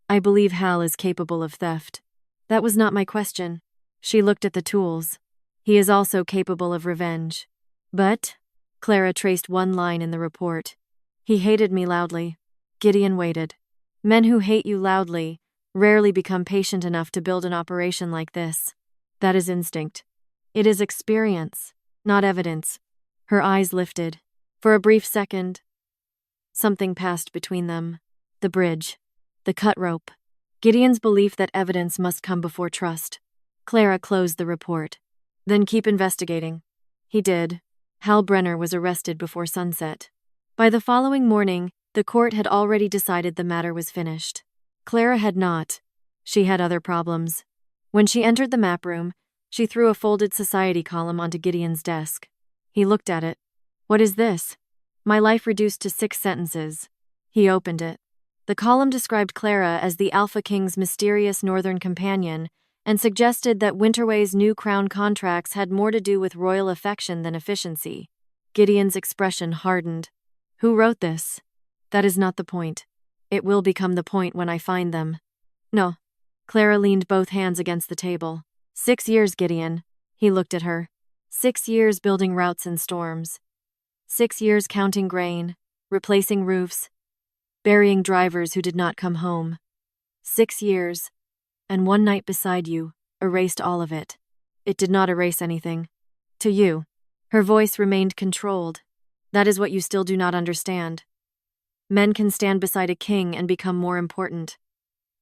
I believe Hal is capable of theft. That was not my question. She looked at the tools. He is also capable of revenge. But, Clara traced one line in the report. He hated me loudly. Gideon waited. Men who hate you loudly rarely become patient enough to build an operation like this. That is instinct. It is experience, not evidence. Her eyes lifted. For a brief second, something passed between them. The bridge. The cut rope. Gideon's belief that evidence must come before trust. Clara closed the report. Then keep investigating. He did. Hal Brenner was arrested before sunset. By the following morning, the court had already decided the matter was finished. Clara had not. She had other problems. When she entered the map room, she threw a folded society column onto Gideon's desk. He looked at it. What is this? My life reduced to 6 sentences. He opened it. The column described Clara as the Alpha King's mysterious northern companion and suggested that Winterway's new crown contracts had more to do with royal affection than efficiency. Gideon's expression hardened. Who wrote this? That is not the point. It will become the point when I find them. No. Clara leaned both hands against the table. 6 years, Gideon. He looked at her. 6 years building routes in storms. 6 years counting grain, replacing roofs, burying drivers who did not come home. 6 years, and one night beside you erased all of it. It did not erase anything. To you. Her voice remained controlled. That is what you still do not understand. Men can stand beside a king and become more important.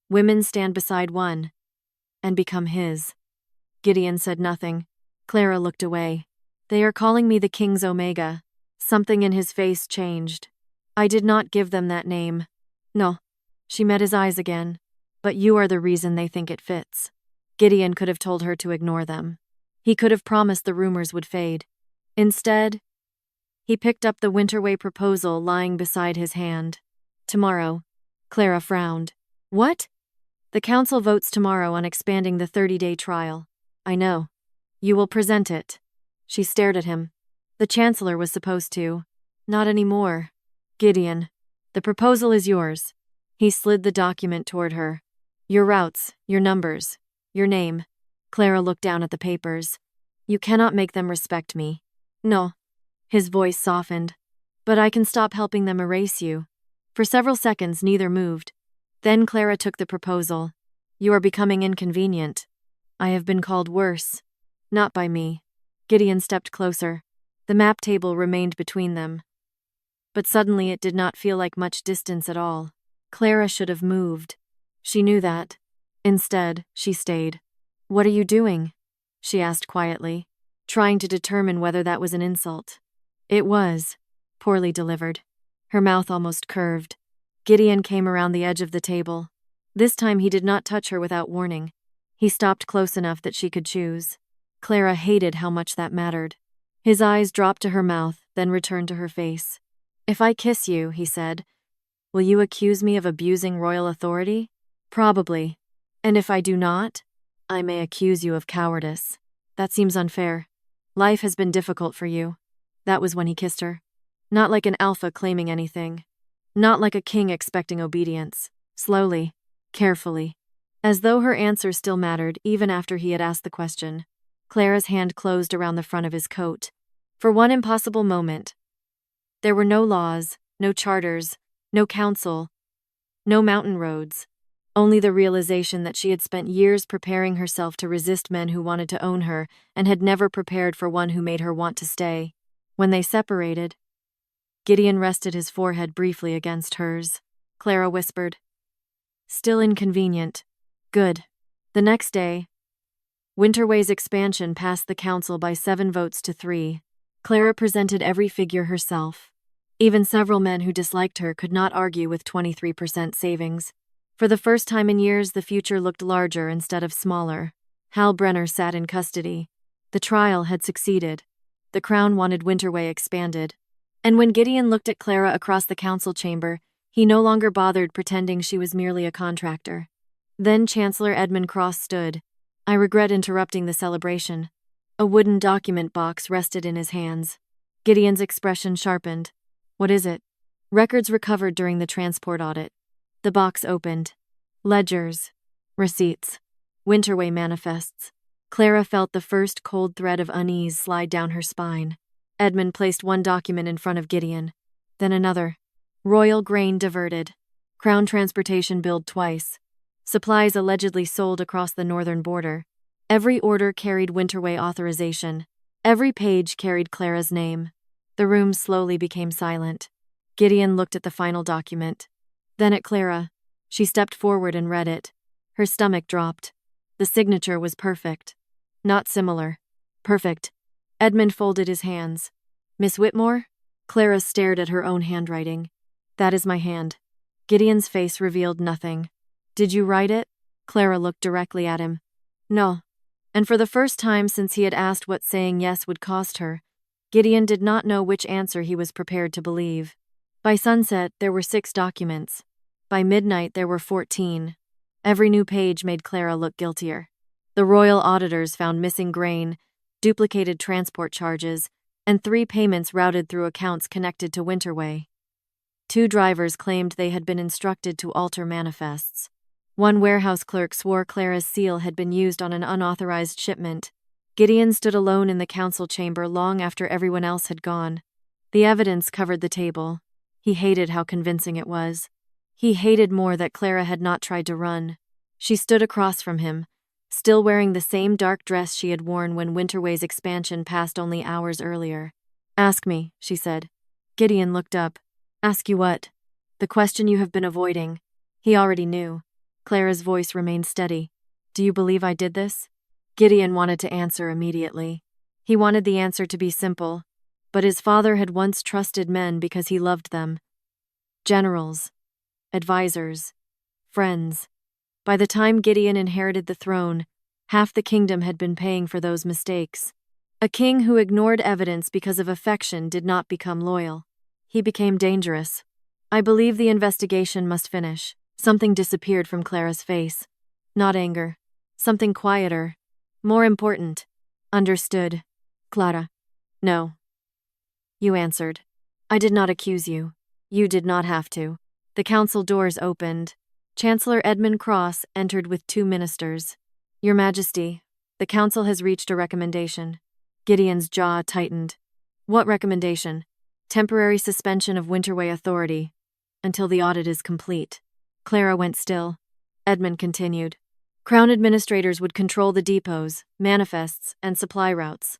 Women stand beside one and become his. Gideon said nothing. Clara looked away. They are calling me the King's Omega. Something in his face changed. I did not give them that name. No. She met his eyes again. But you are the reason they think it fits. Gideon could have told her to ignore them. He could have promised the rumors would fade. Instead, he picked up the Winterway proposal lying beside his hand. Tomorrow. Clara frowned. What? The council votes tomorrow on expanding the 30-day trial. I know. You will present it. She stared at him. The chancellor was supposed to. Not anymore. Gideon. The proposal is yours. He slid the document toward her. Your routes, your numbers, your name. Clara looked down at the papers. You cannot make them respect me. No. His voice softened. But I can stop helping them erase you. For several seconds, neither moved. Then Clara took the proposal. You are becoming inconvenient. I have been called worse. Not by me. Gideon stepped closer. The map table remained between them. But suddenly it did not feel like much distance at all. Clara should have moved. She knew that. Instead, she stayed. What are you doing? She asked quietly, trying to determine whether that was an insult. It was. Poorly delivered. Her mouth almost curved. Gideon came around the edge of the table. This time he did not touch her without warning. He stopped close enough that she could choose. Clara hated how much that mattered. His eyes dropped to her mouth, then returned to her face. If I kiss you, he said, will you accuse me of abusing royal authority? Probably. And if I do not, I may accuse you of cowardice. That seems unfair. Life has been difficult for you. That was when he kissed her. Not like an alpha claiming anything. Not like a king expecting obedience. Slowly, carefully. As though her answer still mattered even after he had asked the question. Clara's hand closed around the front of his coat. For one impossible moment. There were no laws, no charters, no council, no mountain roads. Only the realization that she had spent years preparing herself to resist men who wanted to own her and had never prepared for one who made her want to stay. When they separated, Gideon rested his forehead briefly against hers. Clara whispered, still inconvenient. Good. The next day, Winterway's expansion passed the council by 7 votes to 3. Clara presented every figure herself. Even several men who disliked her could not argue with 23% savings. For the first time in years, the future looked larger instead of smaller. Hal Brenner sat in custody. The trial had succeeded. The Crown wanted Winterway expanded. And when Gideon looked at Clara across the council chamber, he no longer bothered pretending she was merely a contractor. Then Chancellor Edmund Cross stood. I regret interrupting the celebration. A wooden document box rested in his hands. Gideon's expression sharpened. What is it? Records recovered during the transport audit. The box opened. Ledgers. Receipts. Winterway manifests. Clara felt the first cold thread of unease slide down her spine. Edmund placed one document in front of Gideon. Then another. Royal grain diverted. Crown transportation billed twice. Supplies allegedly sold across the northern border. Every order carried Winterway authorization. Every page carried Clara's name. The room slowly became silent. Gideon looked at the final document. Then at Clara. She stepped forward and read it. Her stomach dropped. The signature was perfect. Not similar. Perfect. Edmund folded his hands. Miss Whitmore? Clara stared at her own handwriting. That is my hand. Gideon's face revealed nothing. Did you write it? Clara looked directly at him. No. And for the first time since he had asked what saying yes would cost her, Gideon did not know which answer he was prepared to believe. By sunset, there were 6 documents. By midnight, there were 14. Every new page made Clara look guiltier. The royal auditors found missing grain, duplicated transport charges, and 3 payments routed through accounts connected to Winterway. 2 drivers claimed they had been instructed to alter manifests. One warehouse clerk swore Clara's seal had been used on an unauthorized shipment. Gideon stood alone in the council chamber long after everyone else had gone. The evidence covered the table. He hated how convincing it was. He hated more that Clara had not tried to run. She stood across from him, still wearing the same dark dress she had worn when Winterway's expansion passed only hours earlier. Ask me, she said. Gideon looked up. Ask you what? The question you have been avoiding. He already knew. Clara's voice remained steady. Do you believe I did this? Gideon wanted to answer immediately. He wanted the answer to be simple, but his father had once trusted men because he loved them. Generals, advisors, friends. By the time Gideon inherited the throne, half the kingdom had been paying for those mistakes. A king who ignored evidence because of affection did not become loyal. He became dangerous. I believe the investigation must finish. Something disappeared from Clara's face. Not anger. Something quieter. More important. Understood. Clara. No. You answered. I did not accuse you. You did not have to. The council doors opened. Chancellor Edmund Cross entered with 2 ministers. Your Majesty, the council has reached a recommendation. Gideon's jaw tightened. What recommendation? Temporary suspension of Winterway authority until the audit is complete. Clara went still. Edmund continued. Crown administrators would control the depots, manifests, and supply routes.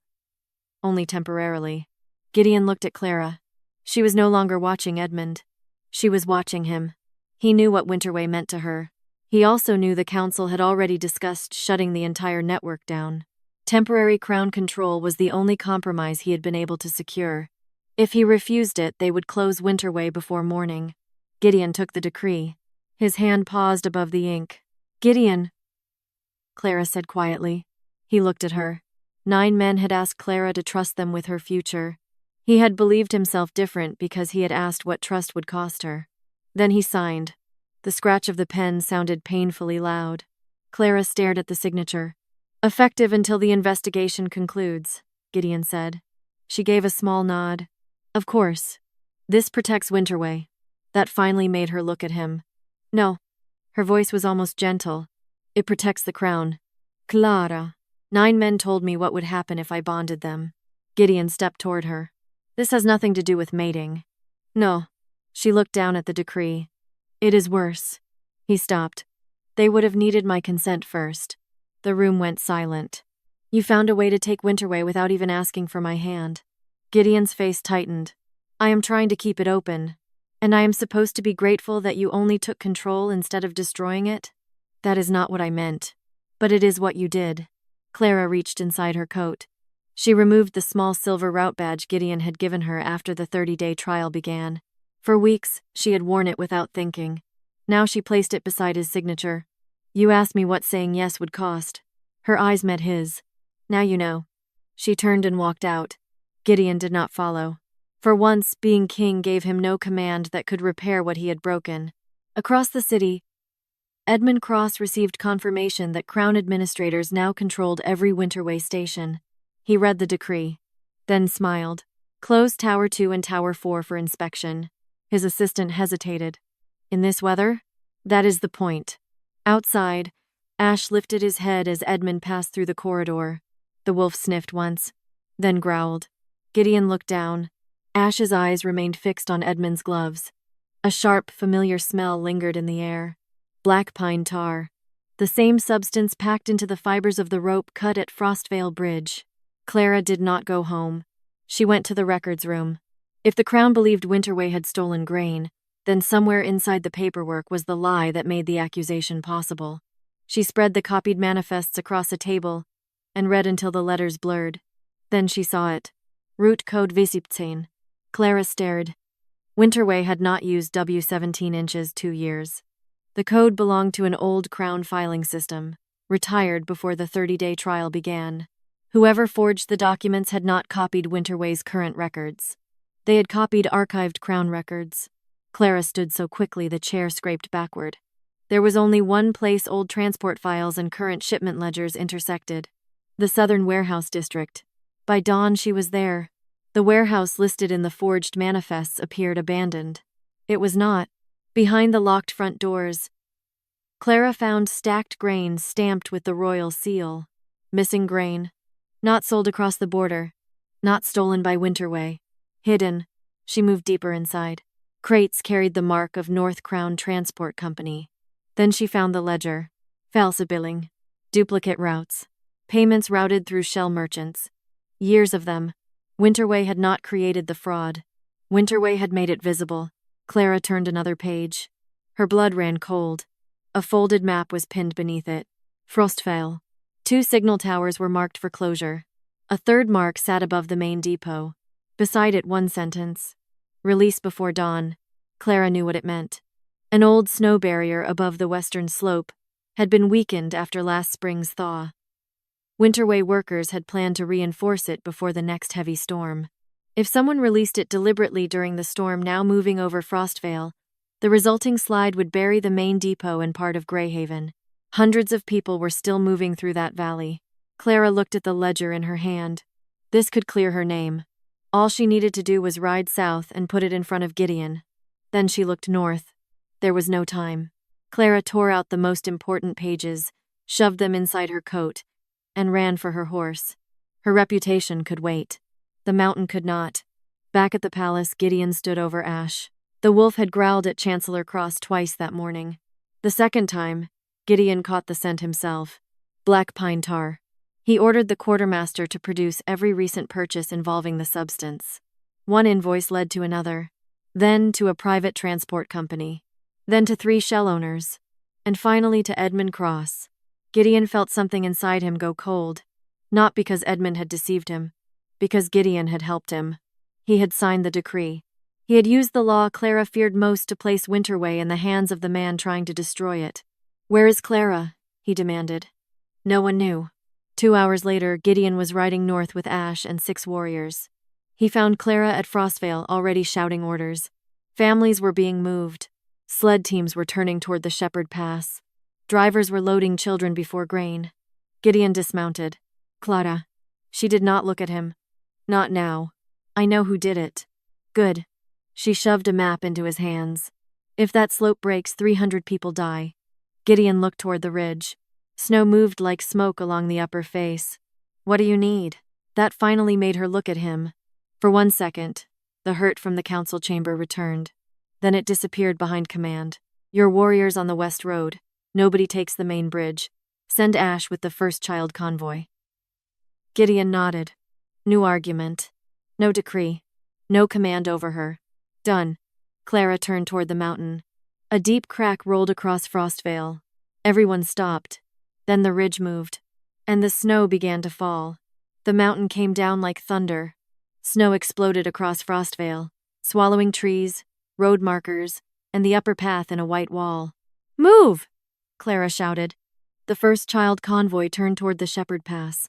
Only temporarily. Gideon looked at Clara. She was no longer watching Edmund. She was watching him. He knew what Winterway meant to her. He also knew the council had already discussed shutting the entire network down. Temporary crown control was the only compromise he had been able to secure. If he refused it, they would close Winterway before morning. Gideon took the decree. His hand paused above the ink. Gideon, Clara said quietly. He looked at her. 9 men had asked Clara to trust them with her future. He had believed himself different because he had asked what trust would cost her. Then he signed. The scratch of the pen sounded painfully loud. Clara stared at the signature. Effective until the investigation concludes, Gideon said. She gave a small nod. Of course. This protects Winterway. That finally made her look at him. No. Her voice was almost gentle. It protects the crown. Clara. 9 men told me what would happen if I bonded them. Gideon stepped toward her. This has nothing to do with mating. No. She looked down at the decree. It is worse. He stopped. They would have needed my consent first. The room went silent. You found a way to take Winterway without even asking for my hand. Gideon's face tightened. I am trying to keep it open. And I am supposed to be grateful that you only took control instead of destroying it? That is not what I meant. But it is what you did. Clara reached inside her coat. She removed the small silver route badge Gideon had given her after the 30-day trial began. For weeks, she had worn it without thinking. Now she placed it beside his signature. You asked me what saying yes would cost. Her eyes met his. Now you know. She turned and walked out. Gideon did not follow. For once, being king gave him no command that could repair what he had broken. Across the city, Edmund Cross received confirmation that Crown administrators now controlled every Winterway station. He read the decree, then smiled. Close Tower 2 and Tower 4 for inspection. His assistant hesitated. In this weather? That is the point. Outside, Ash lifted his head as Edmund passed through the corridor. The wolf sniffed once, then growled. Gideon looked down. Ash's eyes remained fixed on Edmund's gloves. A sharp, familiar smell lingered in the air. Black pine tar. The same substance packed into the fibers of the rope cut at Frostvale Bridge. Clara did not go home. She went to the records room. If the Crown believed Winterway had stolen grain, then somewhere inside the paperwork was the lie that made the accusation possible. She spread the copied manifests across a table and read until the letters blurred. Then she saw it. Root code 17. Clara stared. Winterway had not used W17 inches 2 years. The code belonged to an old Crown filing system, retired before the 30-day trial began. Whoever forged the documents had not copied Winterway's current records. They had copied archived Crown records. Clara stood so quickly the chair scraped backward. There was only one place old transport files and current shipment ledgers intersected. The Southern Warehouse District. By dawn she was there. The warehouse listed in the forged manifests appeared abandoned. It was not. Behind the locked front doors, Clara found stacked grain stamped with the royal seal. Missing grain. Not sold across the border. Not stolen by Winterway. Hidden. She moved deeper inside. Crates carried the mark of North Crown Transport Company. Then she found the ledger. False billing. Duplicate routes. Payments routed through shell merchants. Years of them. Winterway had not created the fraud. Winterway had made it visible. Clara turned another page. Her blood ran cold. A folded map was pinned beneath it. Frostvale. 2 signal towers were marked for closure. A third mark sat above the main depot. Beside it, one sentence. Release before dawn. Clara knew what it meant. An old snow barrier above the western slope had been weakened after last spring's thaw. Winterway workers had planned to reinforce it before the next heavy storm. If someone released it deliberately during the storm now moving over Frostvale, the resulting slide would bury the main depot and part of Greyhaven. Hundreds of people were still moving through that valley. Clara looked at the ledger in her hand. This could clear her name. All she needed to do was ride south and put it in front of Gideon. Then she looked north. There was no time. Clara tore out the most important pages, shoved them inside her coat, and ran for her horse. Her reputation could wait. The mountain could not. Back at the palace, Gideon stood over Ash. The wolf had growled at Chancellor Cross twice that morning. The second time, Gideon caught the scent himself. Black pine tar. He ordered the quartermaster to produce every recent purchase involving the substance. One invoice led to another, then to a private transport company, then to 3 shell owners, and finally to Edmund Cross. Gideon felt something inside him go cold, not because Edmund had deceived him, because Gideon had helped him. He had signed the decree. He had used the law Clara feared most to place Winterway in the hands of the man trying to destroy it. "Where is Clara?" he demanded. No one knew. 2 hours later, Gideon was riding north with Ash and 6 warriors. He found Clara at Frostvale already shouting orders. Families were being moved. Sled teams were turning toward the Shepherd Pass. Drivers were loading children before grain. Gideon dismounted. "Clara." She did not look at him. "Not now. I know who did it." "Good." She shoved a map into his hands. "If that slope breaks, 300 people die." Gideon looked toward the ridge. Snow moved like smoke along the upper face. "What do you need?" That finally made her look at him. For 1 second, the hurt from the council chamber returned. Then it disappeared behind command. "Your warriors on the west road. Nobody takes the main bridge. Send Ash with the first child convoy." Gideon nodded. New argument. No decree. No command over her. Done. Clara turned toward the mountain. A deep crack rolled across Frostvale. Everyone stopped. Then the ridge moved, and the snow began to fall. The mountain came down like thunder. Snow exploded across Frostvale, swallowing trees, road markers, and the upper path in a white wall. "Move!" Clara shouted. The first child convoy turned toward the Shepherd Pass.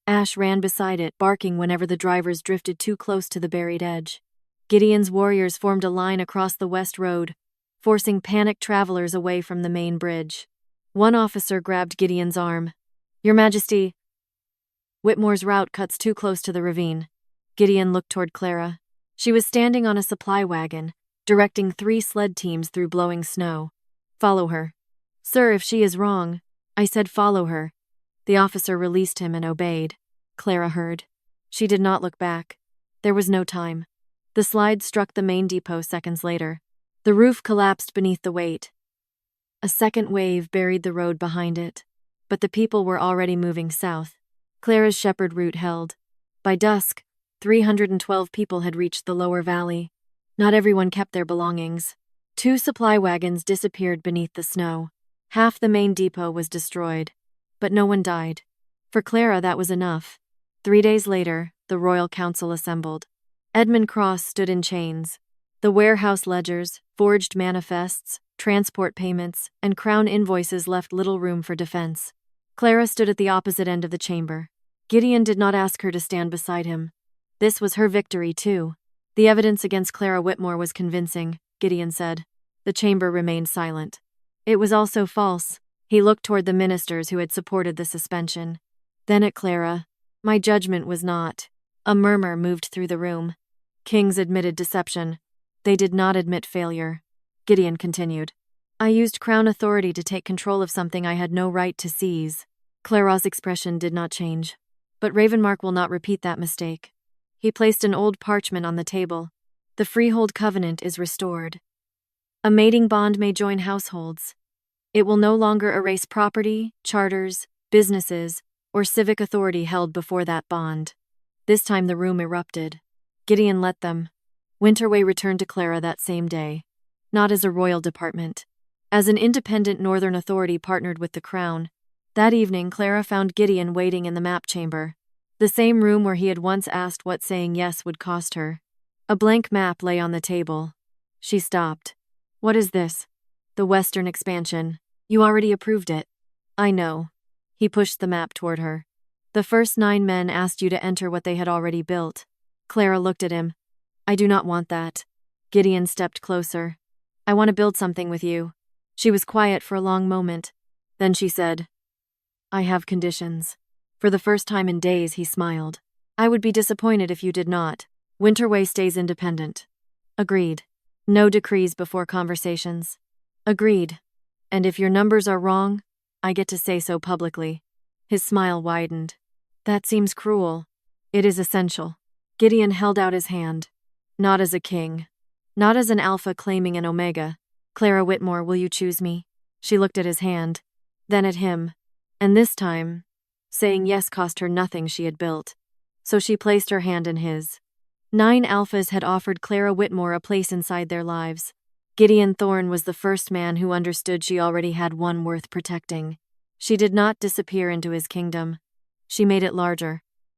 Ash ran beside it, barking whenever the drivers drifted too close to the buried edge. Gideon's warriors formed a line across the west road, forcing panicked travelers away from the main bridge. One officer grabbed Gideon's arm. "Your Majesty." "Whitmore's route cuts too close to the ravine." Gideon looked toward Clara. She was standing on a supply wagon, directing 3 sled teams through blowing snow. "Follow her." "Sir, if she is wrong." "I said follow her." The officer released him and obeyed. Clara heard. She did not look back. There was no time. The slide struck the main depot seconds later. The roof collapsed beneath the weight. A second wave buried the road behind it, but the people were already moving south. Clara's shepherd route held. By dusk, 312 people had reached the lower valley. Not everyone kept their belongings. 2 supply wagons disappeared beneath the snow. Half the main depot was destroyed, but no one died. For Clara, that was enough. 3 days later, the Royal Council assembled. Edmund Cross stood in chains. The warehouse ledgers, forged manifests, transport payments, and crown invoices left little room for defense. Clara stood at the opposite end of the chamber. Gideon did not ask her to stand beside him. This was her victory, too. The evidence against Clara Whitmore was convincing, Gideon said. The chamber remained silent. It was also false. He looked toward the ministers who had supported the suspension. Then at Clara. "My judgment was not." A murmur moved through the room. Kings admitted deception. They did not admit failure. Gideon continued. "I used crown authority to take control of something I had no right to seize." Clara's expression did not change. "But Ravenmark will not repeat that mistake." He placed an old parchment on the table. "The freehold covenant is restored. A mating bond may join households. It will no longer erase property, charters, businesses, or civic authority held before that bond." This time the room erupted. Gideon let them. Winterway returned to Clara that same day, not as a royal department. As an independent northern authority partnered with the crown. That evening, Clara found Gideon waiting in the map chamber, the same room where he had once asked what saying yes would cost her. A blank map lay on the table. She stopped. What is this? The Western expansion. You already approved it. I know. He pushed the map toward her. The first 9 men asked you to enter what they had already built. Clara looked at him. I do not want that. Gideon stepped closer. I want to build something with you. She was quiet for a long moment. Then she said, I have conditions. For the first time in days, he smiled. I would be disappointed if you did not. Winterway stays independent. Agreed. No decrees before conversations. Agreed. And if your numbers are wrong, I get to say so publicly. His smile widened. That seems cruel. It is essential. Gideon held out his hand. Not as a king. Not as an alpha claiming an omega. Clara Whitmore, will you choose me? She looked at his hand, then at him. And this time, saying yes cost her nothing she had built. So she placed her hand in his. 9 alphas had offered Clara Whitmore a place inside their lives. Gideon Thorne was the first man who understood she already had one worth protecting. She did not disappear into his kingdom. She made it larger.